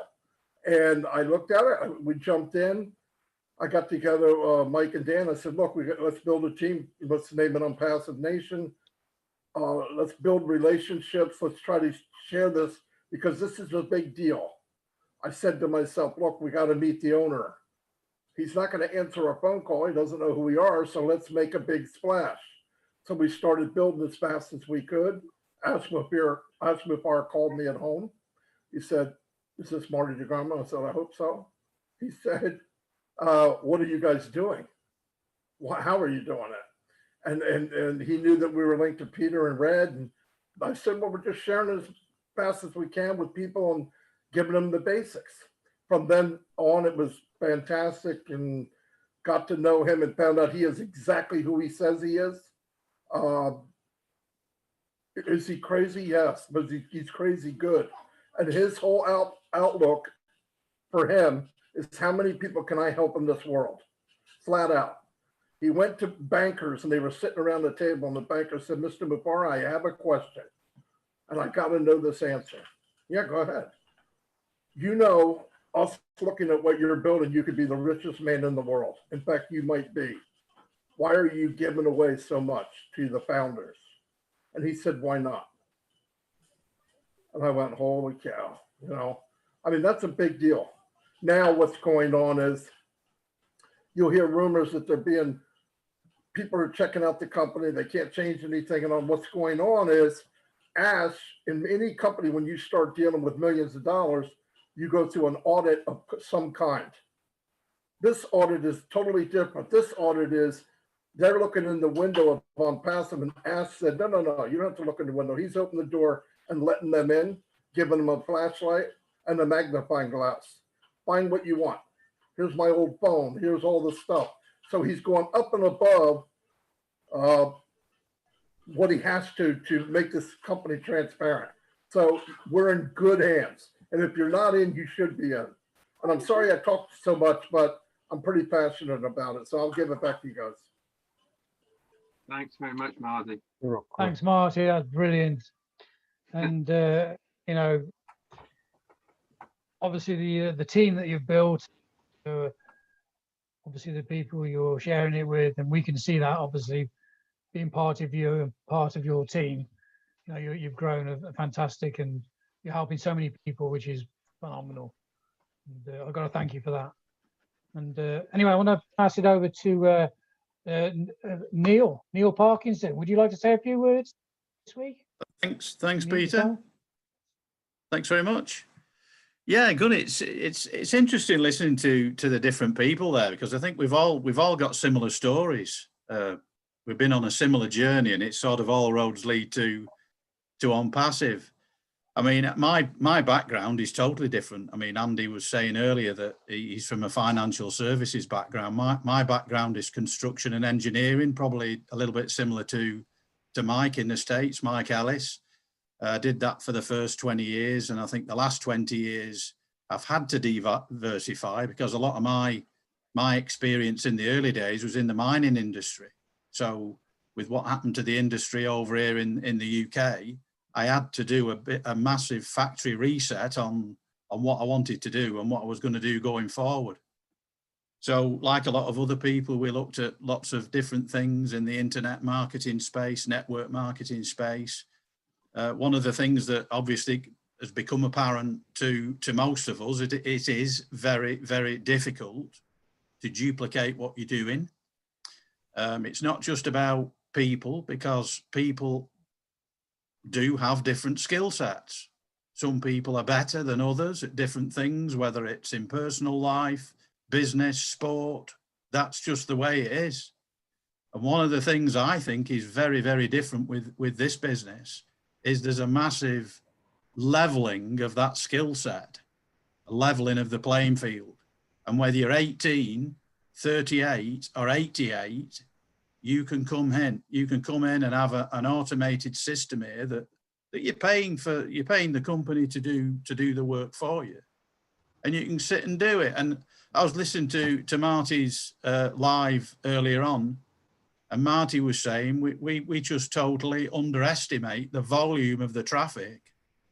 And I looked at it. We jumped in. I got together, Mike and Dan. I said, look, let's build a team. Let's name it ONPASSIVE Nation. Let's build relationships. Let's try to share this because this is a big deal. I said to myself, look, we got to meet the owner. He's not going to answer our phone call. He doesn't know who we are. So let's make a big splash. So we started building as fast as we could. Ashmafar called me at home. He said, is this Marty DeGrama? I said, I hope so. He said, what are you guys doing? How are you doing it? And he knew that we were linked to Peter and Red. And I said, well, we're just sharing as fast as we can with people and giving them the basics. From then on, it was fantastic and got to know him and found out he is exactly who he says he is. Is he crazy? Yes, but he's crazy good. And his whole outlook for him is how many people can I help in this world? Flat out. He went to bankers and they were sitting around the table and the banker said, Mr. Mufar, I have a question and I got to know this answer. Yeah, go ahead. You know, us looking at what you're building, you could be the richest man in the world. In fact, you might be. Why are you giving away so much to the founders? And he said, why not? And I went, holy cow, you know, I mean, that's a big deal. Now what's going on is you'll hear rumors that people are checking out the company. They can't change anything. And on what's going on is, as in any company, when you start dealing with millions of dollars, you go through an audit of some kind. This audit is totally different. This audit is, they're looking in the window of ONPASSIVE and Ash said, no, you don't have to look in the window. He's opened the door and letting them in, giving them a flashlight and a magnifying glass. Find what you want. Here's my old phone. Here's all this stuff. So he's going up and above what he has to make this company transparent. So we're in good hands. And if you're not in, you should be in. And I'm sorry I talked so much, but I'm pretty passionate about it. So I'll give it back to you guys. Thanks very much, Marty. Thanks, Marty. That's brilliant. And you know, obviously the team that you've built, obviously the people you're sharing it with, and we can see that obviously being part of you and part of your team. You know, you've grown a fantastic, and you're helping so many people, which is phenomenal. And I've got to thank you for that. And anyway, I want to pass it over to Neil Parkinson. Would you like to say a few words this week? Thanks, Peter. Thanks very much. Yeah, good. It's interesting listening to the different people there, because I think we've all got similar stories. We've been on a similar journey, and it's sort of all roads lead to ONPASSIVE. I mean, my background is totally different. I mean, Andy was saying earlier that he's from a financial services background. My background is construction and engineering, probably a little bit similar to Mike in the States, Mike Ellis. Did that for the first 20 years. And I think the last 20 years, I've had to diversify, because a lot of my experience in the early days was in the mining industry. So with what happened to the industry over here in the UK, I had to do a massive factory reset on what I wanted to do and what I was going to do going forward. So like a lot of other people, we looked at lots of different things in the internet marketing space, network marketing space. One of the things that obviously has become apparent to most of us, it is very, very difficult to duplicate what you're doing. It's not just about people, because people do have different skill sets. Some people are better than others at different things, whether it's in personal life, business, sport. That's just the way it is. And one of the things I think is very, very different with this business is there's a massive leveling of that skill set, a leveling of the playing field. And whether you're 18, 38 or 88, you can come in and have an automated system here that you're paying the company to do the work for you, and you can sit and do it. And I was listening to Marty's live earlier on, and Marty was saying we just totally underestimate the volume of the traffic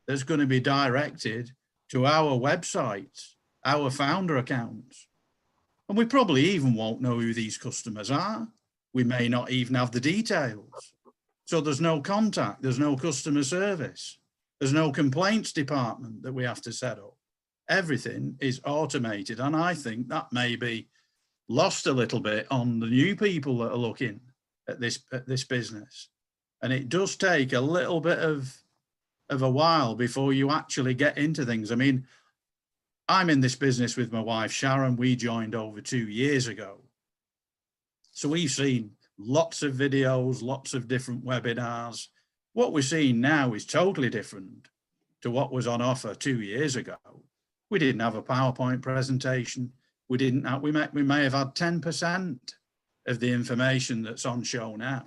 that's going to be directed to our websites, our founder accounts, and we probably even won't know who these customers are. We may not even have the details. So there's no contact, there's no customer service, there's no complaints department that we have to set up. Everything is automated. And I think that may be lost a little bit on the new people that are looking at this business. And it does take a little bit of a while before you actually get into things. I mean, I'm in this business with my wife, Sharon. We joined over 2 years ago. So we've seen lots of videos, lots of different webinars. What we're seeing now is totally different to what was on offer 2 years ago. We didn't have a PowerPoint presentation. We may have had 10% of the information that's on show now.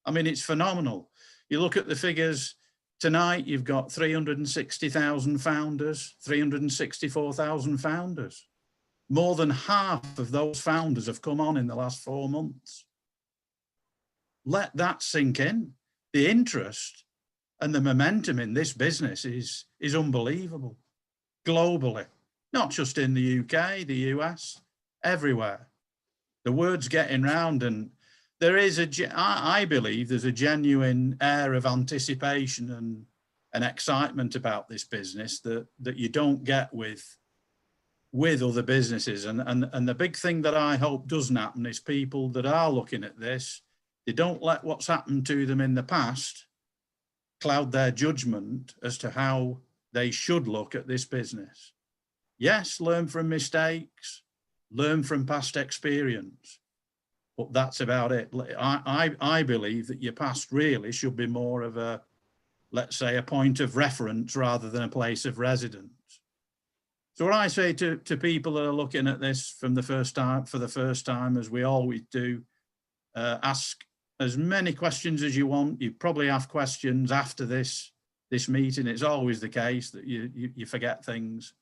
I mean, it's phenomenal. You look at the figures tonight, you've got 360,000 founders, 364,000 founders. More than half of those founders have come on in the last 4 months. Let that sink in. The interest and the momentum in this business is unbelievable globally, not just in the UK, the US, everywhere. The word's getting round, and there is I believe there's a genuine air of anticipation and excitement about this business that you don't get with other businesses. And the big thing that I hope doesn't happen is people that are looking at this, they don't let what's happened to them in the past cloud their judgment as to how they should look at this business. Yes, learn from mistakes, learn from past experience, but that's about it. I believe that your past really should be more of a, let's say, a point of reference rather than a place of residence. So what I say to people that are looking at this from the first time, for the first time, as we always do, ask as many questions as you want. You probably have questions after this meeting. It's always the case that you forget things.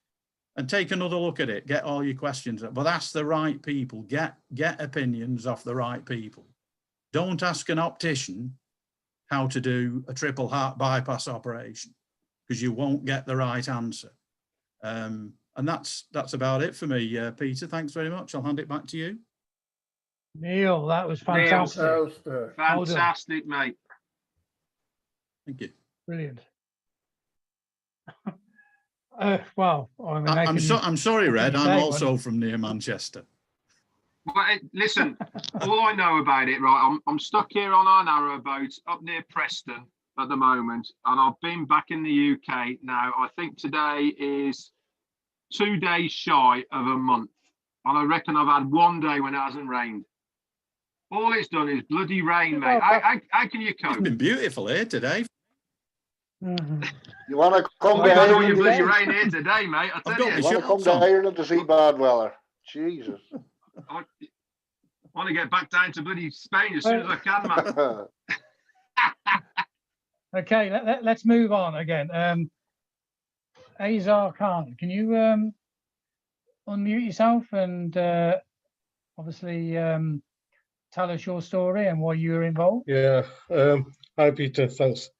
And take another look at it. Get all your questions up, but ask the right people. Get opinions off the right people. Don't ask an optician how to do a triple heart bypass operation, because you won't get the right answer. And that's about it for me, Peter. Thanks very much. I'll hand it back to you. Neil, that was fantastic. Fantastic, mate. Thank you. Brilliant. Well, I'm sorry, Red. I'm also from near Manchester. Well, listen, all I know about it, right, I'm stuck here on our narrowboat up near Preston at the moment, and I've been back in the UK now. I think today is 2 days shy of a month, and I reckon I've had 1 day when it hasn't rained. All it's done is bloody rain, mate. How can you cope? It's been beautiful here today. Mm-hmm. You want to come We've had to all your bloody Ireland? rain here today, mate. I tell you. You want to come to Ireland to see bad weather? Jesus. I want to get back down to bloody Spain as soon as I can, man. Okay, let's move on again. Azar Khan, can you unmute yourself and obviously tell us your story and why you were involved? Yeah. Hi, Peter. Thanks.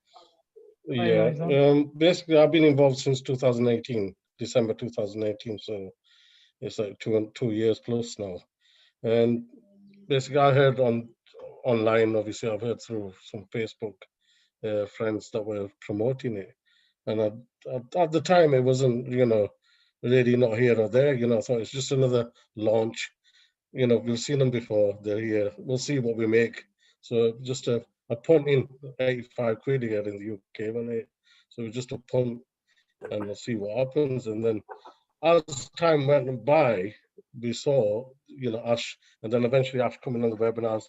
Hi, Yeah. Azar. Basically, I've been involved since 2018, December 2018. So it's like two years plus now. And basically, I heard online. Obviously, I've heard through some Facebook friends that were promoting it. And at the time, it wasn't, really not here or there. I thought it's just another launch. We've seen them before. They're here. We'll see what we make. So just a punt in 85 quid here in the UK, wasn't it? So just a punt, and we'll see what happens. And then as time went by, we saw, Ash, and then eventually Ash coming on the webinars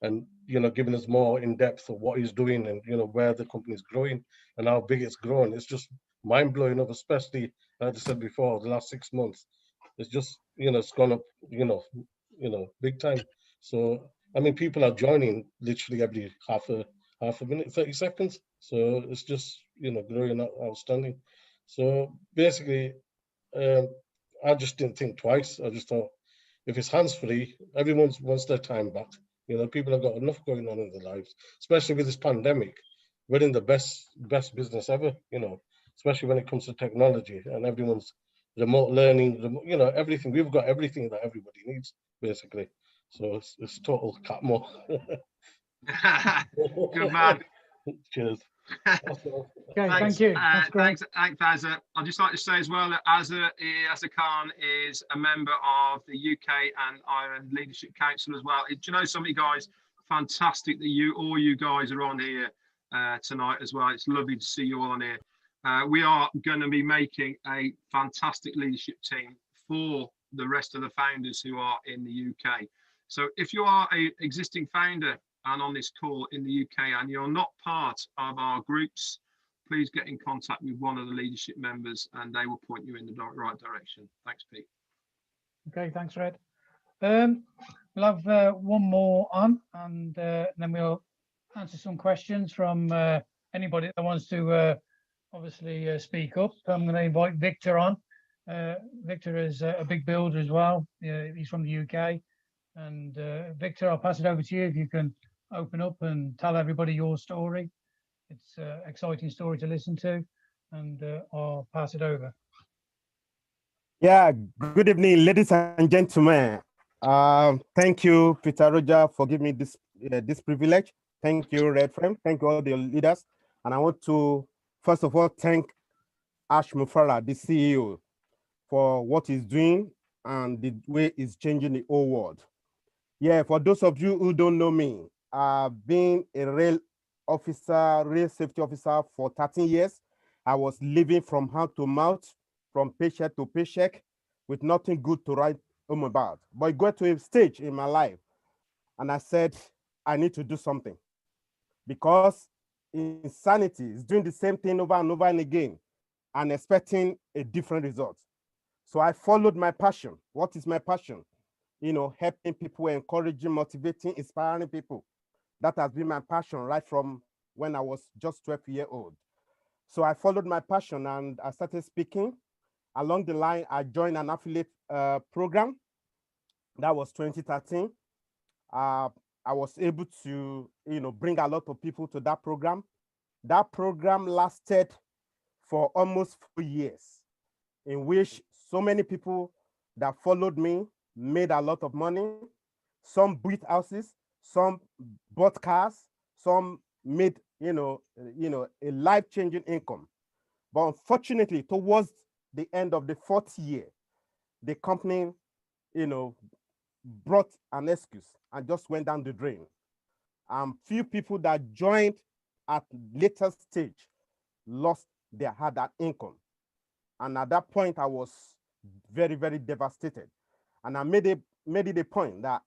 and, giving us more in depth of what he's doing and, where the company's growing and how big it's grown. It's just mind blowing up, especially, like I said before, the last 6 months. It's just, it's gone up, big time. So, I mean, people are joining literally every half a minute, 30 seconds. So it's just, growing outstanding. So basically, I just didn't think twice. I just thought, if it's hands-free, everyone wants their time back. People have got enough going on in their lives, especially with this pandemic. We're in the best business ever, especially when it comes to technology, and everyone's remote learning, everything. We've got everything that everybody needs, basically. So it's total cat more. Good man. Cheers. Okay, thank you. Thanks, Azza. I'd just like to say as well that Azza Khan is a member of the UK and Ireland Leadership Council as well. Do you know something, guys? Fantastic that all you guys are on here tonight as well. It's lovely to see you all on here. We are going to be making a fantastic leadership team for the rest of the founders who are in the UK. So if you are an existing founder and on this call in the UK and you're not part of our groups, please get in contact with one of the leadership members and they will point you in the right direction. Thanks, Pete. Okay, thanks, Red. We'll have one more on, and then we'll answer some questions from anybody that wants to obviously speak up. So I'm going to invite Victor on. Victor is a big builder as well. He's from the UK. And Victor, I'll pass it over to you if you can open up and tell everybody your story. It's an exciting story to listen to, and I'll pass it over. Yeah, good evening, ladies and gentlemen. Thank you, Peter Roger, for giving me this privilege. Thank you, Redfern. Thank you, all the leaders. And I want to, first of all, thank Ash Mufara, the CEO, for what he's doing and the way he's changing the whole world. Yeah, for those of you who don't know me, I've been a rail safety officer for 13 years. I was living from hand to mouth, from paycheck to paycheck, with nothing good to write home about. But I got to a stage in my life, and I said, I need to do something. Because insanity is doing the same thing over and over and again, and expecting a different result. So I followed my passion. What is my passion? Helping people, encouraging, motivating, inspiring people. That has been my passion right from when I was just 12 years old. So I followed my passion and I started speaking. Along the line, I joined an affiliate program. That was 2013. I was able to, bring a lot of people to that program. That program lasted for almost 4 years, in which so many people that followed me made a lot of money. Some built houses, some bought cars, some made, a life-changing income. But unfortunately, towards the end of the 4th year, the company, brought an excuse and just went down the drain. Few people that joined at later stage lost their hard income. And at that point, I was very, very devastated. And I made it a point that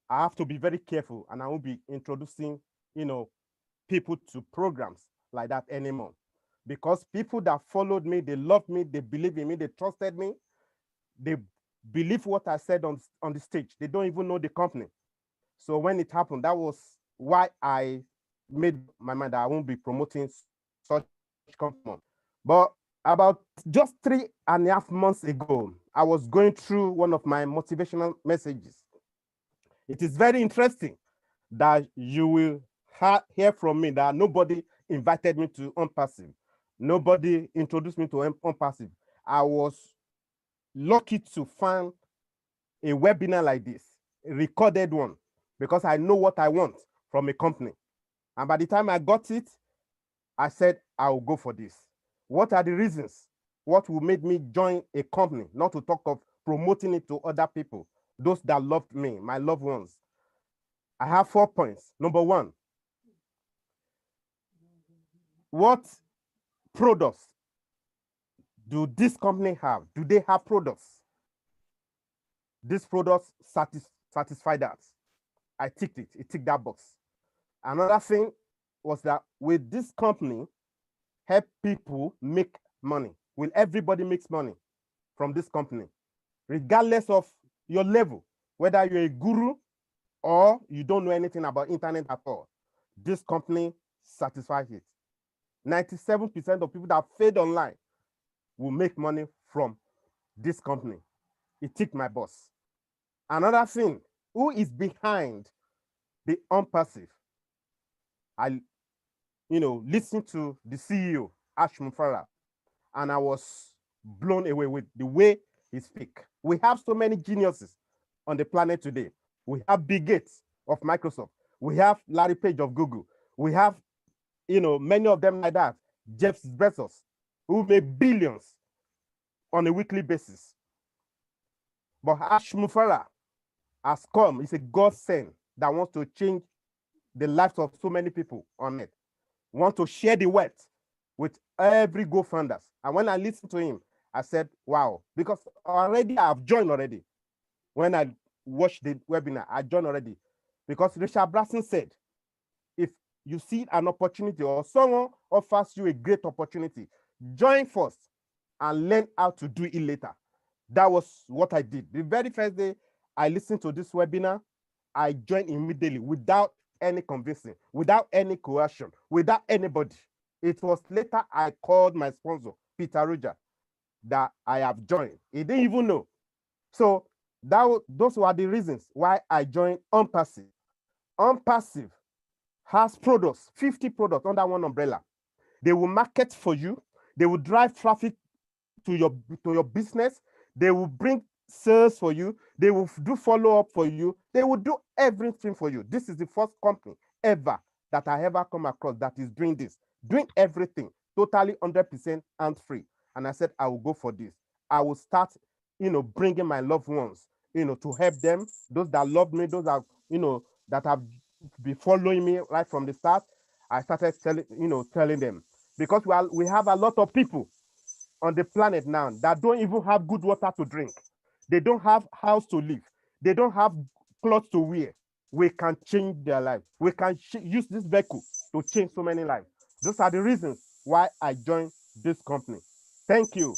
I have to be very careful and I won't be introducing, people to programs like that anymore. Because people that followed me, they loved me, they believed in me, they trusted me, they believe what I said on the stage. They don't even know the company. So when it happened, that was why I made my mind that I won't be promoting such company. But about just 3.5 months ago, I was going through one of my motivational messages. It is very interesting that you will hear from me that nobody invited me to ONPASSIVE. Nobody introduced me to ONPASSIVE. I was lucky to find a webinar like this, a recorded one, because I know what I want from a company. And by the time I got it, I said, I will go for this. What are the reasons? What will make me join a company, not to talk of promoting it to other people, those that loved me, my loved ones? I have 4 points. Number 1, what products do this company have? Do they have products? These products satisfy that. I ticked it. It ticked that box. Another thing was that with this company, help people make money. Will everybody make money from this company? Regardless of your level, whether you're a guru or you don't know anything about internet at all, this company satisfies it. 97% of people that failed online will make money from this company. It ticked my boss. Another thing, who is behind the ONPASSIVE? I, listened to the CEO, Ash Mufara, and I was blown away with the way he speaks. We have so many geniuses on the planet today. We have Bill Gates of Microsoft. We have Larry Page of Google. We have, many of them like that. Jeff Bezos, who make billions on a weekly basis. But Ash Mufara has come. It's a godsend that wants to change the lives of so many people on it. Want to share the wealth with every go-founders. And when I listened to him, I said, wow, because already I've joined already. When I watched the webinar, I joined already. Because Richard Branson said, if you see an opportunity or someone offers you a great opportunity, join first and learn how to do it later. That was what I did. The very first day I listened to this webinar, I joined immediately without any convincing, without any coercion, without anybody. It was later I called my sponsor, Peter Roger, that I have joined. He didn't even know. So those were the reasons why I joined ONPASSIVE. ONPASSIVE has products, 50 products under one umbrella. They will market for you. They will drive traffic to your business. They will bring sales for you. They will do follow-up for you. They will do everything for you. This is the first company ever that I ever come across that is doing this, doing everything totally 100% hands-free. And I said, I will go for this. I will start, bringing my loved ones, to help them, those that love me, those that, that have been following me right from the start. I started telling them, because we have a lot of people on the planet now that don't even have good water to drink. They don't have house to live. They don't have clothes to wear. We can change their life. We can use this vehicle to change so many lives. Those are the reasons why I joined this company. Thank you.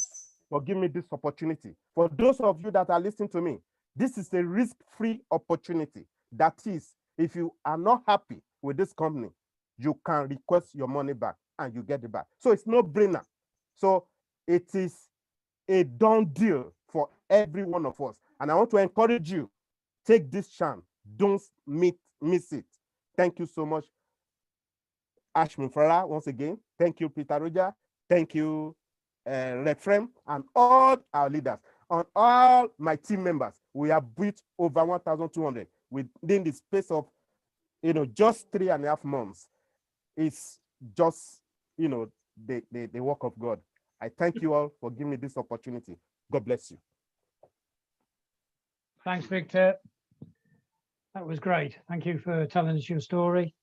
for giving me this opportunity. For those of you that are listening to me, this is a risk-free opportunity. That is, if you are not happy with this company, you can request your money back and you get it back. So it's no brainer. So it is a done deal for every one of us. And I want to encourage you, take this chance. Don't miss it. Thank you so much, Ashmin Farah, once again. Thank you, Peter Roger. Thank you, Redfern, and all our leaders, and all my team members. We have built over 1,200 within the space of, just 3.5 months. It's just, the work of God. I thank you all for giving me this opportunity. God bless you. Thanks, Victor. That was great. Thank you for telling us your story.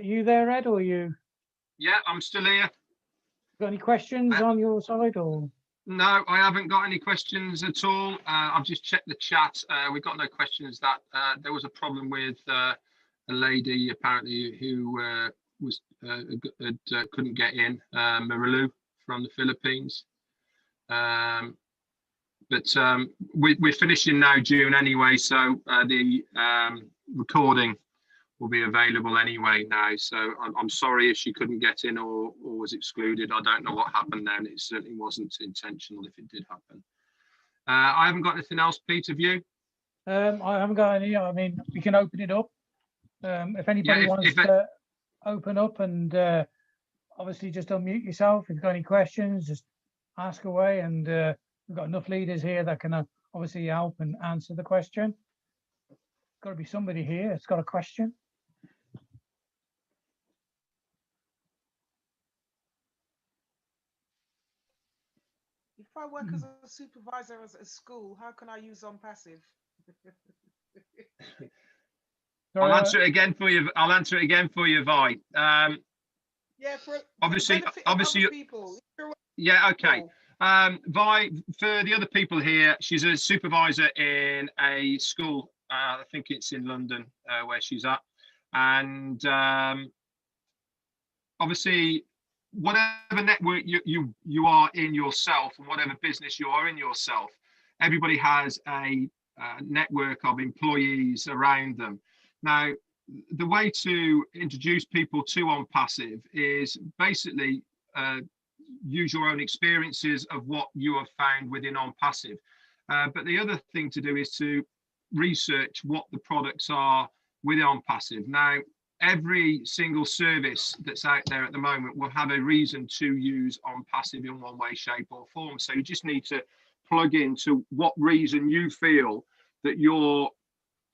You there, Ed, or you? Yeah, I'm still here. Got any questions on your side, or? No, I haven't got any questions at all. I've just checked the chat. We've got no questions. That there was a problem with a lady apparently who couldn't get in, Marilu from the Philippines. But we're finishing now June anyway, so the recording will be available anyway now. So I'm sorry if she couldn't get in or was excluded. I don't know what happened there, and it certainly wasn't intentional if it did happen. I haven't got anything else, Peter, have you? I haven't got any. I mean, we can open it up. If anybody wants to open up, and obviously just unmute yourself. If you've got any questions, just ask away, and we've got enough leaders here that can obviously help and answer the question. Got to be somebody here that's got a question. If I work as a supervisor at a school, how can I use ONPASSIVE? I'll answer it again for you. I'll answer it again for you, Vi. Yeah, for obviously, people. Yeah, okay. Vi, for the other people here, she's a supervisor in a school. I think it's in London where she's at, and obviously, whatever network you are in yourself, and whatever business you are in yourself, everybody has a network of employees around them. Now, the way to introduce people to ONPASSIVE is basically use your own experiences of what you have found within ONPASSIVE. But the other thing to do is to research what the products are within ONPASSIVE. Now, every single service that's out there at the moment will have a reason to use ONPASSIVE in one way, shape or form. So you just need to plug into what reason you feel that your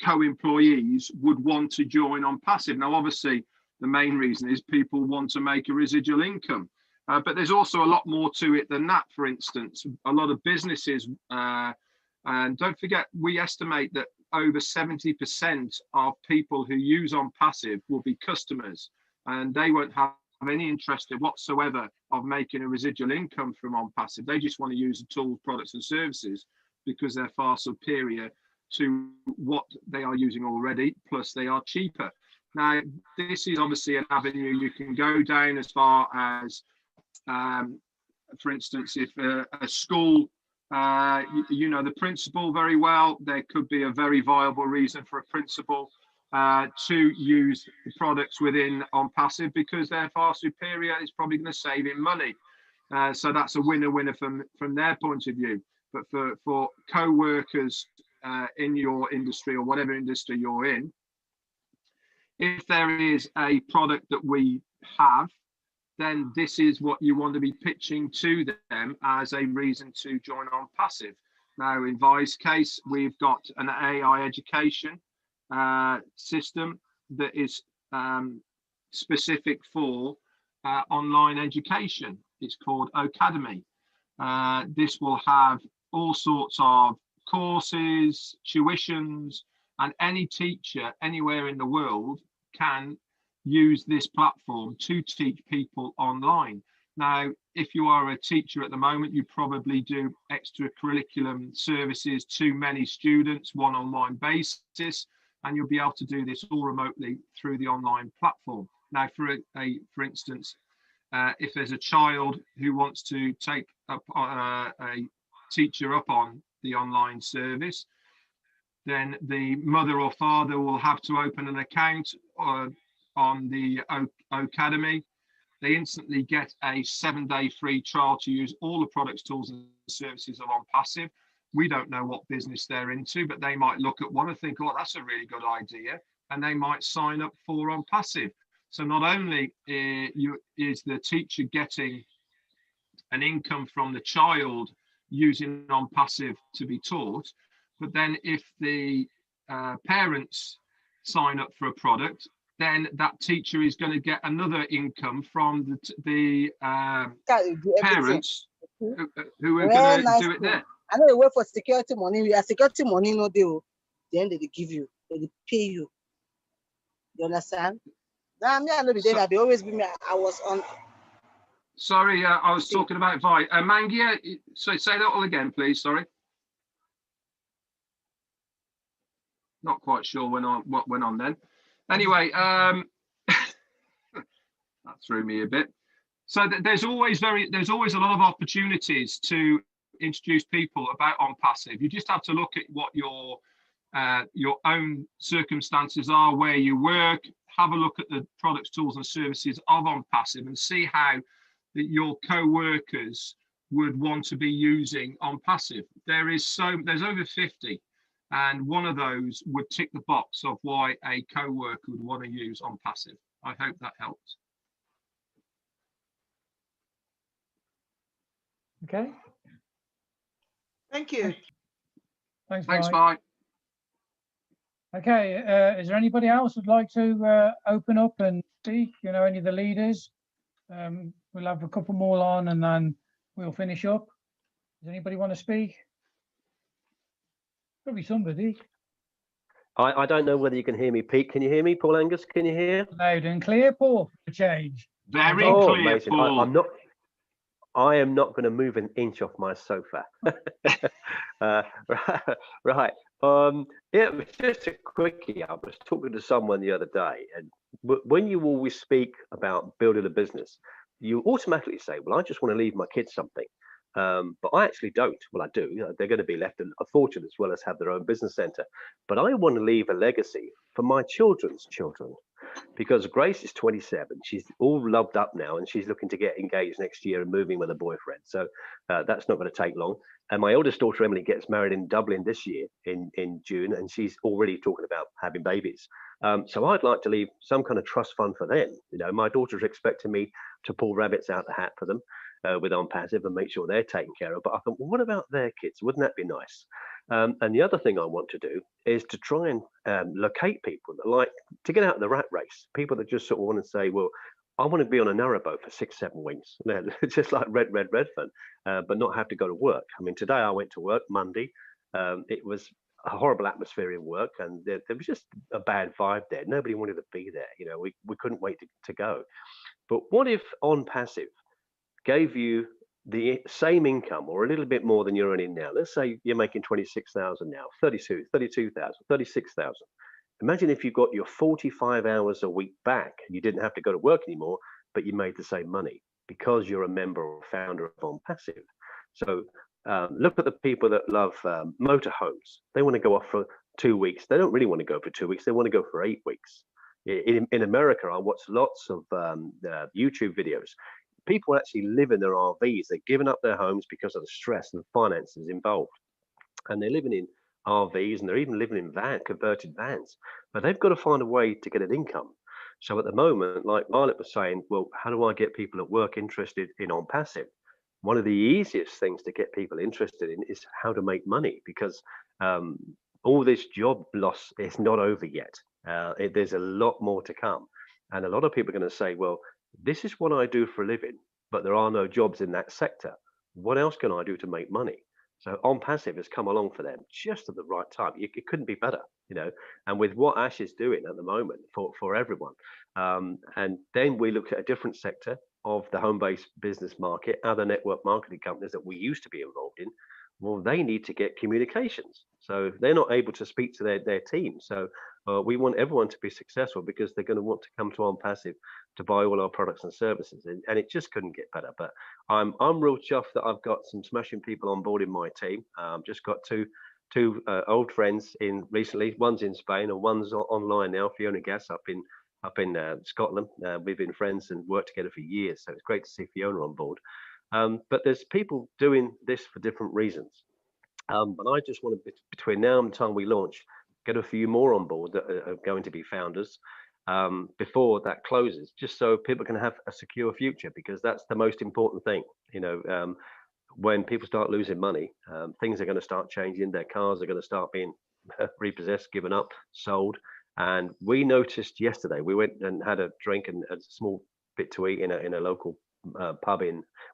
co-employees would want to join ONPASSIVE. Now, obviously, the main reason is people want to make a residual income. But there's also a lot more to it than that. For instance, a lot of businesses, and don't forget, we estimate that over 70% of people who use ONPASSIVE will be customers, and they won't have any interest whatsoever of making a residual income from ONPASSIVE. They just want to use the tools, products and services because they're far superior to what they are using already, plus they are cheaper. Now, this is obviously an avenue you can go down as far as, for instance, if a school, you know the principal very well, there could be a very viable reason for a principal to use the products within ONPASSIVE because they're far superior. It's probably going to save him money. So that's a winner-winner from their point of view. But for co-workers in your industry or whatever industry you're in, if there is a product that we have, then this is what you want to be pitching to them as a reason to join ONPASSIVE. Now, in Vi's case, we've got an AI education system that is specific for online education. It's called Academy. This will have all sorts of courses, tuitions, and any teacher anywhere in the world can use this platform to teach people online. Now, if you are a teacher at the moment, you probably do extracurriculum services to many students, one-on-one basis, and you'll be able to do this all remotely through the online platform. Now, for instance, if there's a child who wants to take up a teacher up on the online service, then the mother or father will have to open an account on the Academy. They instantly get a 7-day free trial to use all the products, tools and services of ONPASSIVE. We don't know what business they're into, but they might look at one and think, oh, that's a really good idea. And they might sign up for ONPASSIVE. So not only is the teacher getting an income from the child using ONPASSIVE to be taught, but then if the parents sign up for a product, then that teacher is going to get another income from the parents who are going to do it there. I know they work for security money. We are security money, no deal. The end they give you, they pay you. You understand? Now I'm not the day that they always be me. I was on. Sorry, I was talking about Vi. Mangia, so say that all again, please. Sorry. Not quite sure what went on then. Anyway, that threw me a bit. So there's always a lot of opportunities to introduce people about ONPASSIVE. You just have to look at what your own circumstances are, where you work, have a look at the products, tools and services of ONPASSIVE and see how your co-workers would want to be using ONPASSIVE. There's over 50. And one of those would tick the box of why a co-worker would want to use ONPASSIVE. I hope that helps. Okay. Thank you. Thanks, Vi. Okay, is there anybody else who'd like to open up and speak? You know, any of the leaders? We'll have a couple more on and then we'll finish up. Does anybody want to speak? Probably somebody. I don't know whether you can hear me, Pete. Can you hear me, Paul Angus? Can you hear? Loud and clear, Paul, for change. Very clear, amazing. Paul. I am not going to move an inch off my sofa. Right. It was just a quickie. I was talking to someone the other day, and when you always speak about building a business, you automatically say, well, I just want to leave my kids something. But I actually don't. Well, I do. They're going to be left a fortune as well as have their own business center. But I want to leave a legacy for my children's children, because Grace is 27. She's all loved up now, and she's looking to get engaged next year and moving with a boyfriend. So that's not going to take long. And my oldest daughter, Emily, gets married in Dublin this year in June, and she's already talking about having babies. So I'd like to leave some kind of trust fund for them. You know, my daughter's expecting me to pull rabbits out the hat for them. With ONPASSIVE and make sure they're taken care of. But I thought, well, what about their kids? Wouldn't that be nice? And the other thing I want to do is to try and locate people that like to get out of the rat race. People that just sort of want to say, well, I want to be on a narrowboat for 6-7 weeks, just like Redfern, but not have to go to work. I mean, today I went to work Monday. It was a horrible atmosphere in work, and there was just a bad vibe there. Nobody wanted to be there. You know, we couldn't wait to go. But what if ONPASSIVE gave you the same income or a little bit more than you're earning now? Let's say you're making 26,000 now, 32,000, 36,000. Imagine if you got your 45 hours a week back and you didn't have to go to work anymore, but you made the same money because you're a member or founder of ONPASSIVE. So look at the people that love motorhomes. They want to go off for 2 weeks. They don't really want to go for 2 weeks. They want to go for 8 weeks. In America, I watch lots of YouTube videos. People actually live in their RVs. They've given up their homes because of the stress and the finances involved. And they're living in RVs, and they're even living in converted vans. But they've got to find a way to get an income. So at the moment, like Violet was saying, well, how do I get people at work interested in ONPASSIVE? One of the easiest things to get people interested in is how to make money, because all this job loss is not over yet. There's a lot more to come. And a lot of people are going to say, well, this is what I do for a living, but there are no jobs in that sector. What else can I do to make money? So ONPASSIVE has come along for them just at the right time. It couldn't be better, you know. And with what Ash is doing at the moment for everyone, and then we looked at a different sector of the home-based business market, other network marketing companies that we used to be involved in. Well, they need to get communications, so they're not able to speak to their team. So We want everyone to be successful because they're going to want to come to OnPassive to buy all our products and services, and it just couldn't get better. But I'm real chuffed that I've got some smashing people on board in my team. Just got two old friends in recently. One's in Spain and one's online now. Fiona Gass up in Scotland. We've been friends and worked together for years, so it's great to see Fiona on board. But there's people doing this for different reasons. But I just want to, between now and the time we launch, get a few more on board that are going to be founders before that closes, just so people can have a secure future, because that's the most important thing. You know, when people start losing money, things are going to start changing. Their cars are going to start being repossessed, given up, sold. And we noticed yesterday, we went and had a drink and a small bit to eat in a local pub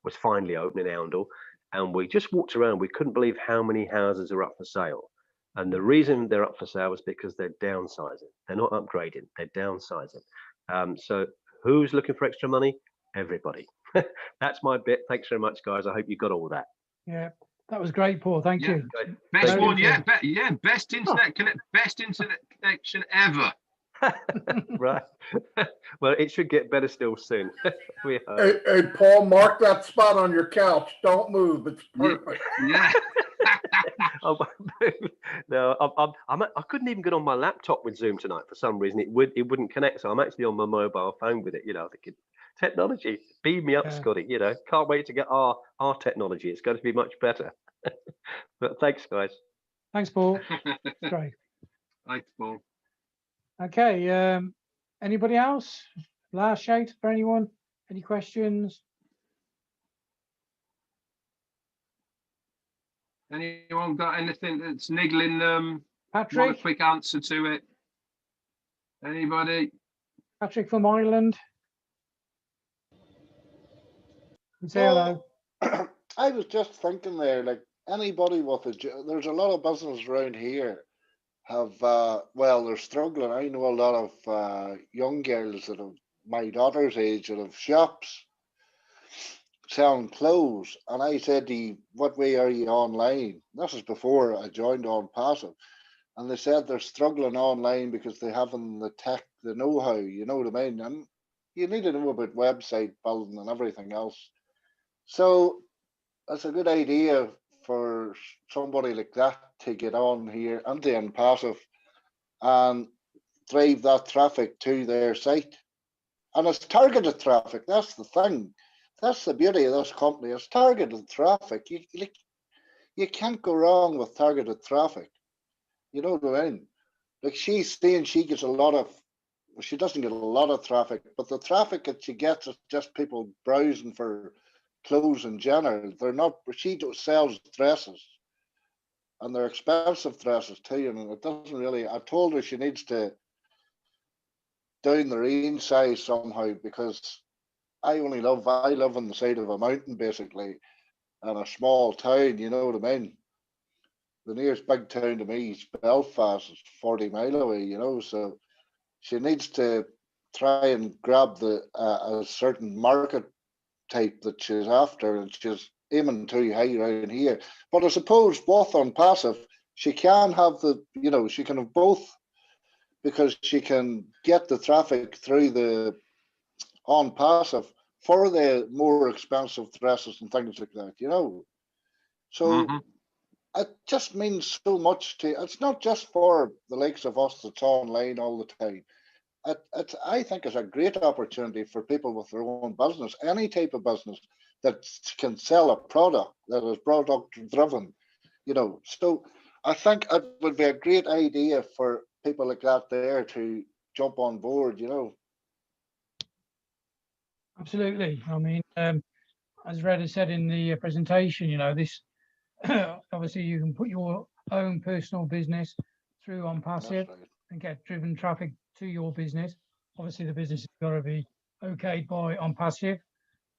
was finally open in Oundle. And we just walked around. We couldn't believe how many houses are up for sale. And the reason they're up for sale is because they're downsizing. They're not upgrading, they're downsizing. So who's looking for extra money? Everybody. That's my bit. Thanks very much, guys. I hope you got all that. Yeah, that was great, Paul. Thank you. Best Thank one, you. yeah, best internet connection ever. Right. Well, it should get better still soon. We hope. Hey, Paul, mark that spot on your couch. Don't move. It's perfect. Yeah. No, I couldn't even get on my laptop with Zoom tonight for some reason. It wouldn't connect. So I'm actually on my mobile phone with it. You know, thinking technology, beam me up, Scotty. You know, can't wait to get our technology. It's going to be much better. But thanks, guys. Thanks, Paul. Great. Thanks, Paul. Okay. Anybody else? Last shout for anyone? Any questions? Anyone got anything that's niggling them? Patrick? Want a quick answer to it? Anybody? Patrick from Ireland. Say hello. I was just thinking there, like anybody with there's a lot of businesses around here have, well, they're struggling. I know a lot of young girls that have my daughter's age that have shops selling clothes. And I said to you, what way are you online? This is before I joined OnPassive. And they said they're struggling online because they haven't the tech, the know-how, you know what I mean? And you need to know about website building and everything else. So that's a good idea for somebody like that to get on here and the OnPassive and drive that traffic to their site. And it's targeted traffic. That's the thing. That's the beauty of this company. It's targeted traffic. You can't go wrong with targeted traffic. You know what I mean? Like she's saying she gets a lot of, well, she doesn't get a lot of traffic, but the traffic that she gets is just people browsing for clothes in general. They're not, she sells dresses and they're expensive dresses too. And it doesn't really, I told her she needs to down the range size somehow, because I live on the side of a mountain basically in a small town, you know what I mean? The nearest big town to me is Belfast, is 40 miles away, you know, so she needs to try and grab a certain market type that she's after, and she's aiming too high around here. But I suppose both OnPassive, she can have she can have both, because she can get the traffic through the OnPassive for the more expensive dresses and things like that, you know. So it just means so much to, it's not just for the likes of us that's online all the time. I think it's a great opportunity for people with their own business, any type of business that can sell a product that is product driven, you know. So I think it would be a great idea for people like that there to jump on board, you know. Absolutely. I mean, as Red has said in the presentation, you know, this obviously you can put your own personal business through OnPassive and get driven traffic to your business. Obviously, the business has got to be okayed by OnPassive,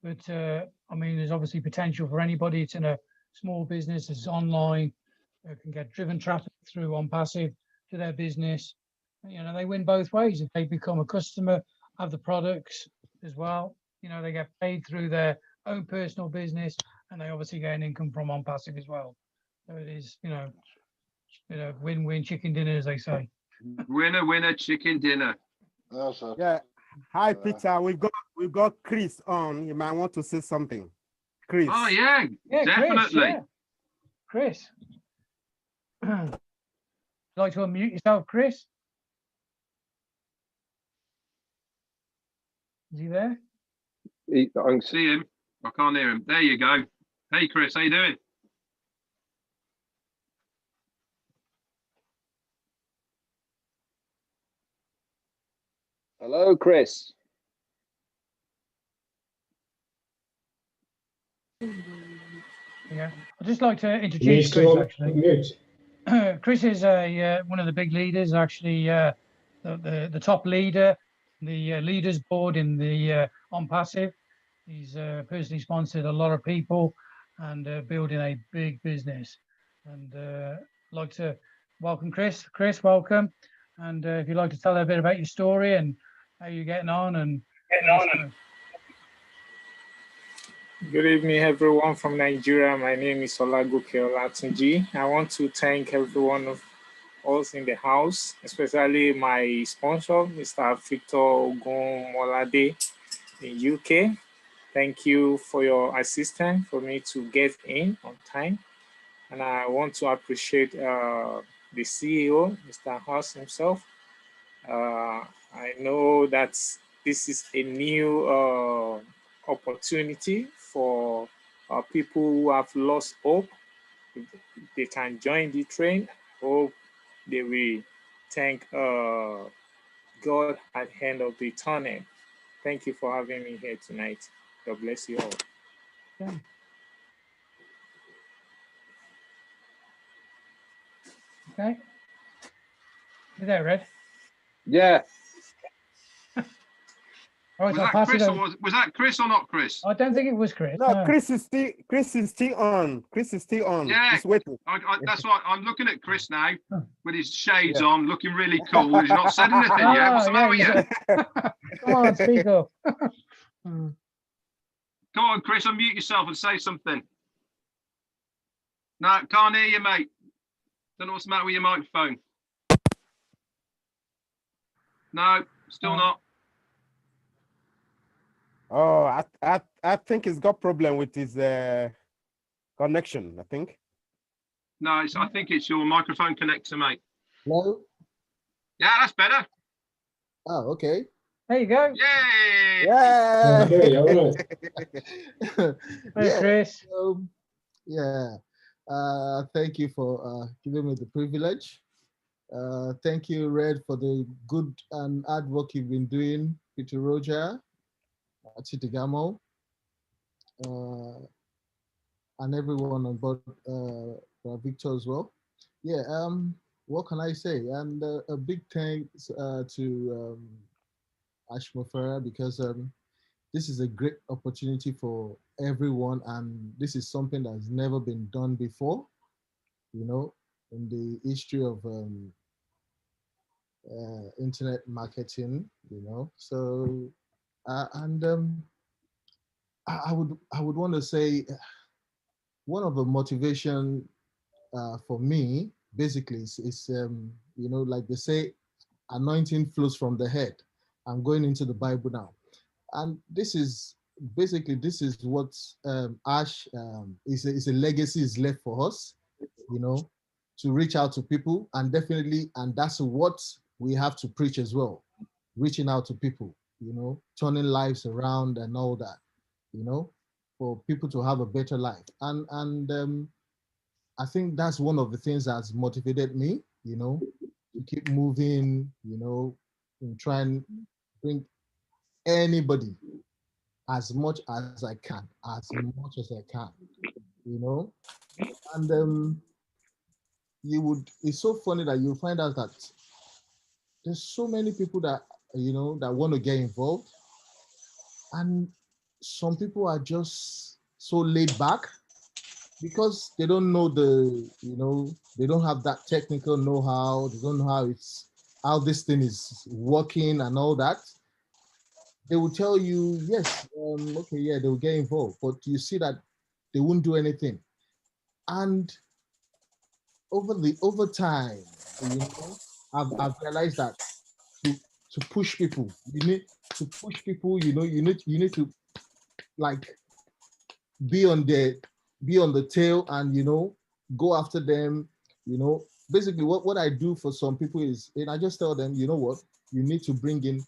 but I mean, there's obviously potential for anybody. It's in a small business, it's online, can get driven traffic through OnPassive to their business. You know, they win both ways. If they become a customer, have the products as well, you know, they get paid through their own personal business, and they obviously get an income from OnPassive as well. So it is, you know, win-win chicken dinner, as they say. Winner, winner, chicken dinner. That's it. Yeah. Hi, Peter. We've got Chris on. You might want to say something. Chris. Oh yeah, Yeah, definitely. Chris. Would you like to unmute yourself, Chris? Is he there? I can see him. I can't hear him. There you go. Hey, Chris, how you doing? Hello, Chris. Yeah, I'd just like to introduce Chris, actually. Chris is one of the big leaders, actually, the top leader, the leaders board in the ONPASSIVE. He's personally sponsored a lot of people and building a big business. And I'd like to welcome Chris. Chris, welcome. And if you'd like to tell a bit about your story and how you're getting on and Good evening, everyone from Nigeria. My name is Olagoke Olatunji. I want to thank every one of us in the house, especially my sponsor, Mr. Victor Ogunmolade in UK. Thank you for your assistance for me to get in on time. And I want to appreciate the CEO, Mr. House himself. I know that this is a new opportunity for people who have lost hope. If they can join the train, hope they will thank God at the end of the tunnel. Thank you for having me here tonight. God bless you all. Yeah. Okay. You there, Red? Yeah. All right, Was I'll that pass Chris it or over. was that Chris or not Chris? I don't think it was Chris. No, Chris is still on. Chris is still on. Yeah, He's waiting. that's right. I'm looking at Chris now with his shades Yeah. on, looking really cool. He's not said anything yet. What's the matter with you? Come on, speak up. Come on, Chris, unmute yourself and say something. No, can't hear you, mate. Don't know what's the matter with your microphone. No, still not. Oh, I think he's got problem with his connection, I think. No, I think it's your microphone connector, mate. Hello? Yeah, that's better. Oh, okay. There you go. Yay! Yeah. Okay, all right. Hey, Chris. Yeah. Thank you for giving me the privilege. Thank you, Red, for the good and hard work you've been doing. Peter Roger, Chitigamo, and everyone on board, Victor as well. Yeah, what can I say? And a big thanks to Ashmofera, because this is a great opportunity for everyone, and this is something that's never been done before, you know, in the history of internet marketing, you know. So I would want to say one of the motivation for me basically is you know, like they say, anointing flows from the head. I'm going into the Bible now, and this is what Ash is a legacy is left for us, you know, to reach out to people, and definitely, and that's what we have to preach as well, reaching out to people, you know, turning lives around and all that, you know, for people to have a better life. And I think that's one of the things that's motivated me, you know, to keep moving, you know, and try and bring anybody as much as I can, you know. And it's so funny that you find out that there's so many people that, you know, that want to get involved, and some people are just so laid back because they don't know you know, they don't have that technical know-how, they don't know how this thing is working and all that. They will tell you, yes, okay, yeah, they will get involved, but you see that they won't do anything. And over time, you know, I've realized that to push people, you need to push people. You know, you need to like be on the tail and go after them. Basically what I do for some people is, and I just tell them, you know what, you need to bring in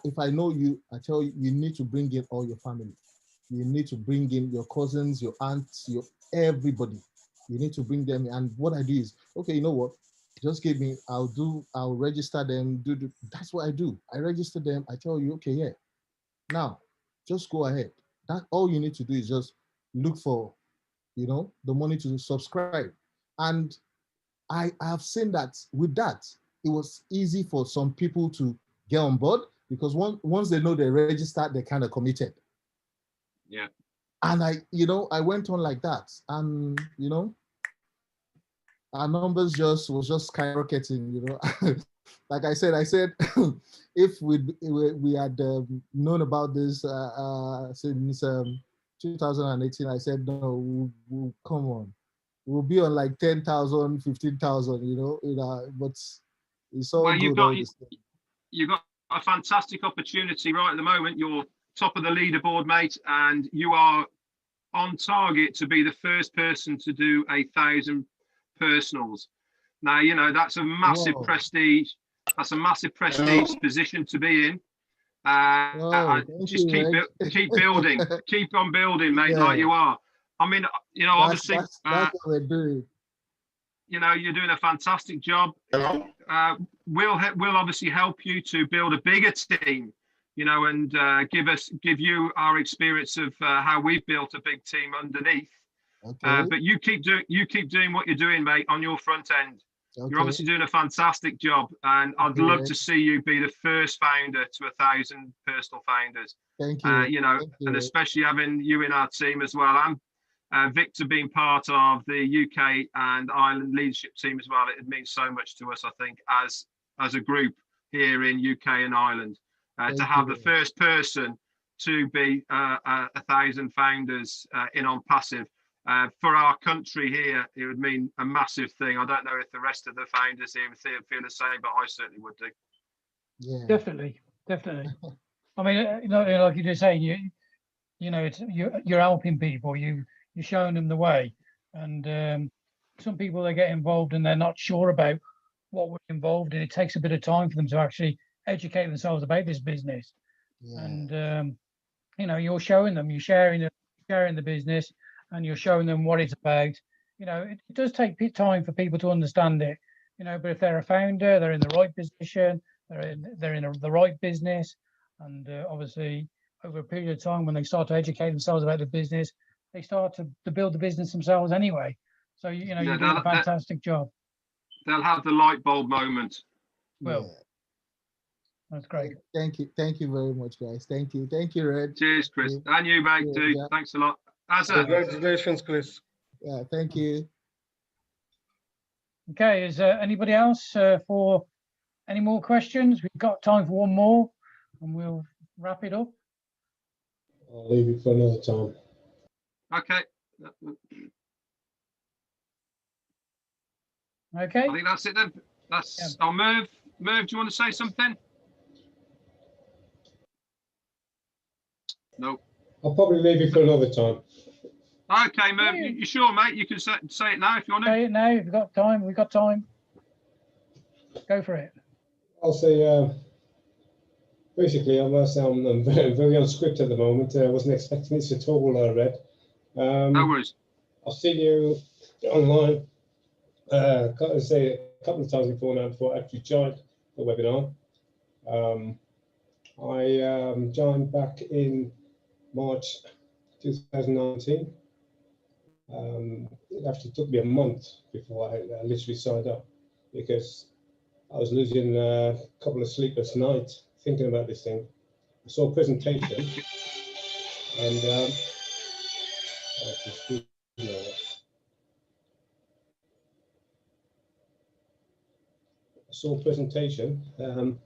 if I know you, I tell you, you need to bring in all your family. You need to bring in your cousins, your aunts, your everybody. You need to bring them in. And what I do is, okay, you know what? Just give me, I'll register them. That's what I do. I register them. I tell you, okay, yeah. Now, just go ahead. That all you need to do is just look for, the money to subscribe. And I have seen that with that, it was easy for some people to get on board because once they know they registered, they're kind of committed. Yeah. And I went on like that, and our numbers was just skyrocketing. Like I said, if we had known about this since 2018, I said no, we'll come on, we'll be on like 10,000, 15,000. But it's all Well, good. You've got a fantastic opportunity right at the moment. You're top of the leaderboard, mate, and you are on target to be the first person to do 1,000 personals. Now, that's a massive prestige. That's a massive prestige position to be in. Just keep building, keep on building, mate, like you are. I mean, obviously, that's what we're doing. You're doing a fantastic job. We'll obviously help you to build a bigger team, and give you our experience of how we've built a big team underneath. Okay. But you keep doing what you're doing, mate, on your front end. Okay. You're obviously doing a fantastic job, and I'd love to see you be the first founder to 1,000 personal founders. Thank you. Thank you. And especially having you in our team as well. And Victor being part of the UK and Ireland leadership team as well. It means so much to us, I think, as a group here in UK and Ireland, to have the first person to be 1,000 founders in ONPASSIVE. For our country here, it would mean a massive thing. I don't know if the rest of the founders here feel the same, but I certainly would do. Yeah, definitely. I mean, like you're just saying, you're helping people. You're showing them the way, and some people, they get involved and they're not sure about what we're involved in. It takes a bit of time for them to actually educate themselves about this business. Yeah. And you're showing them, you're sharing the business, and you're showing them what it's about. It does take time for people to understand it, but if they're a founder, they're in the right position, they're in the right business, and obviously over a period of time, when they start to educate themselves about the business, they start to build the business themselves anyway. So you're doing a fantastic job. They'll have the light bulb moment. Well, that's great. Thank you very much, guys. Thank you, Red. Cheers, Chris. And you, mate, too. Yeah. Thanks a lot. Congratulations, Chris. Yeah, thank you. Okay, is anybody else for any more questions? We've got time for one more, and we'll wrap it up. I'll leave it for another time. Okay. Okay. I think that's it then. I'll Merv. Merv, do you want to say something? No. I'll probably leave it for another time. Okay, Merv, you sure, mate? You can say it now if you want to. Say it now. We've got time. We've got time. Go for it. I'll say, basically, I must say I'm very on script at the moment. I wasn't expecting this at all, Red. No worries. I've seen you online, can't say a couple of times before now, before I actually joined the webinar. I joined back in March 2019. It actually took me a month before I literally signed up, because I was losing a couple of sleepless nights thinking about this thing. I saw a presentation, and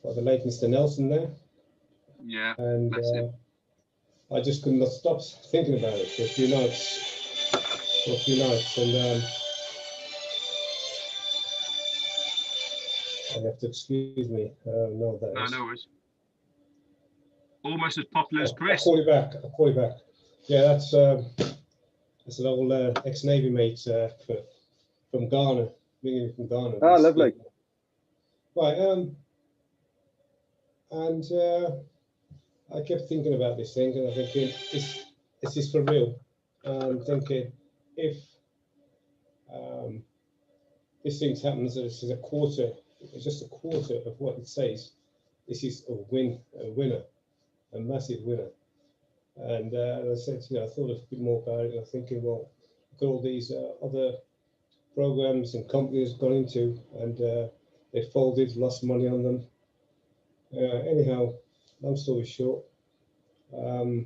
by the late Mr. Nelson there. Yeah. And I just could not stop thinking about it for a few nights. And You have to excuse me. No, that No, is. no worries. Almost as popular as I'll Chris. call you back. I'll call you back. Yeah, that's an old ex-Navy mate from Ghana, ringing from Ghana. Ah, lovely. Right, and I kept thinking about this thing, and I'm thinking, is this for real? And thinking, if this thing happens, this is a quarter, it's just a quarter of what it says. This is a winner, a massive winner. And I said, I thought a bit more about it. And I'm thinking, well, look at all these other programs and companies gone into, and they folded, lost money on them. Anyhow, long story short, I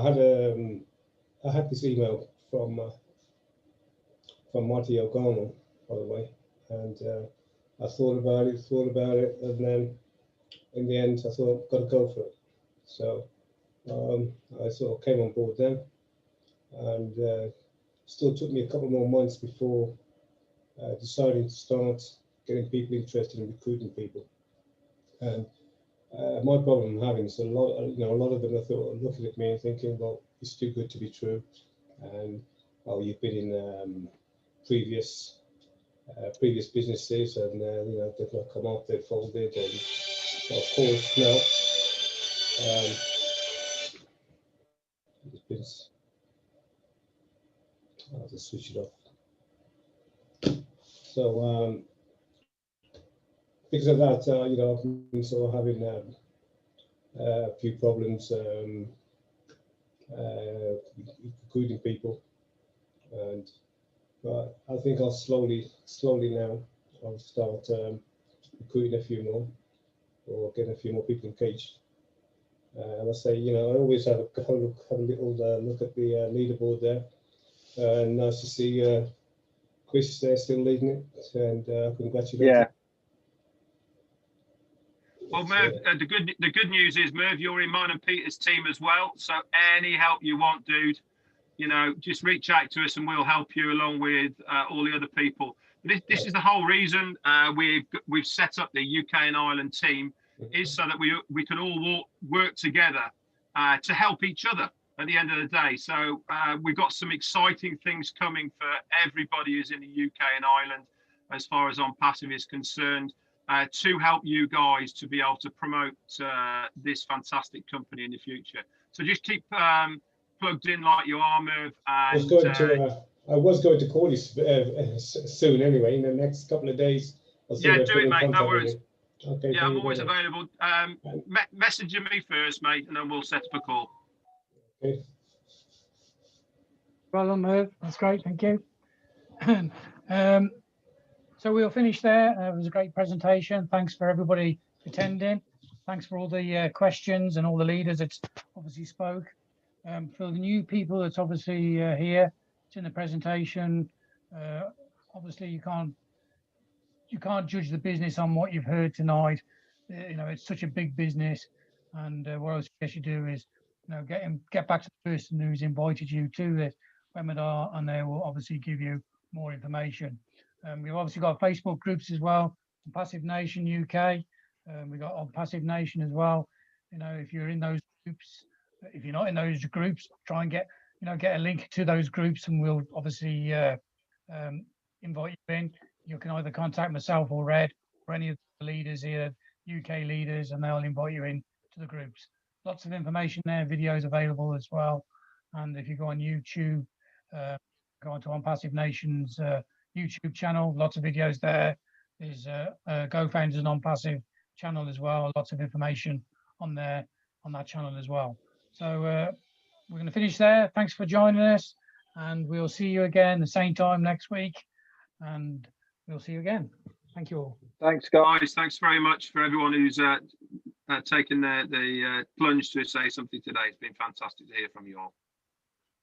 had this email from Marty O'Connell, by the way, and I thought about it, and then in the end, I thought, got to go for it. So I sort of came on board then, and still took me a couple more months before deciding to start getting people interested in recruiting people. And my problem I'm having is a lot of them are looking at me and thinking, well, it's too good to be true, and oh, you've been in previous businesses, and they've not come up, they've folded, and so of course now I'll just switch it off. So because of that, I've been sort of having a few problems recruiting people, and but I think I'll slowly now I'll start recruiting a few more, or getting a few more people engaged. And I say, I always have a little look at the leaderboard there, and nice to see Chris there still leading it, and congratulations. Yeah. Well, Merv, the good news is, Merv, you're in mine and Peter's team as well. So any help you want, dude, just reach out to us and we'll help you along with all the other people. This is the whole reason we've set up the UK and Ireland team, is so that we can all work together to help each other at the end of the day. So we've got some exciting things coming for everybody who's in the UK and Ireland, as far as ONPASSIVE is concerned, to help you guys to be able to promote this fantastic company in the future. So just keep plugged in like you are, Merv. And, I was going to call you soon anyway, in the next couple of days. Yeah, do it, mate. No worries. Okay, yeah, I'm always available. Message me first, mate, and then we'll set up a call. Okay. Well done, Merv. That's great. Thank you. So we'll finish there. It was a great presentation. Thanks for everybody attending. Thanks for all the questions and all the leaders that obviously spoke. For the new people that's obviously here, it's in the presentation. Obviously, you can't judge the business on what you've heard tonight. It's such a big business, and what I would suggest you do is, get back to the person who's invited you to the webinar, and they will obviously give you more information. We've obviously got Facebook groups as well, ONPASSIVE Nation UK. We've got ONPASSIVE Nation as well. If you're in those groups, if you're not in those groups, try and get a link to those groups, and we'll obviously invite you in. You can either contact myself or Red or any of the leaders here, UK leaders, and they'll invite you in to the groups. Lots of information there, videos available as well. And if you go on YouTube, go onto ONPASSIVE Nation's YouTube channel, lots of videos there. There's Go Founders and ONPASSIVE channel as well, lots of information on there, on that channel as well. So we're going to finish there. Thanks for joining us, and we'll see you again the same time next week, and we'll see you again. Thank you all. Thanks, guys. Thanks very much for everyone who's taken the plunge to say something today. It's been fantastic to hear from you all.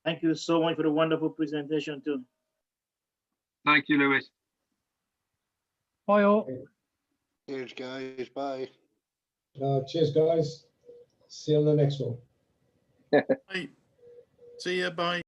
Thank you so much for the wonderful presentation too. Thank you, Lewis. Bye all. Cheers, guys. Bye. Cheers, guys. See you on the next one. Bye. See ya. Bye.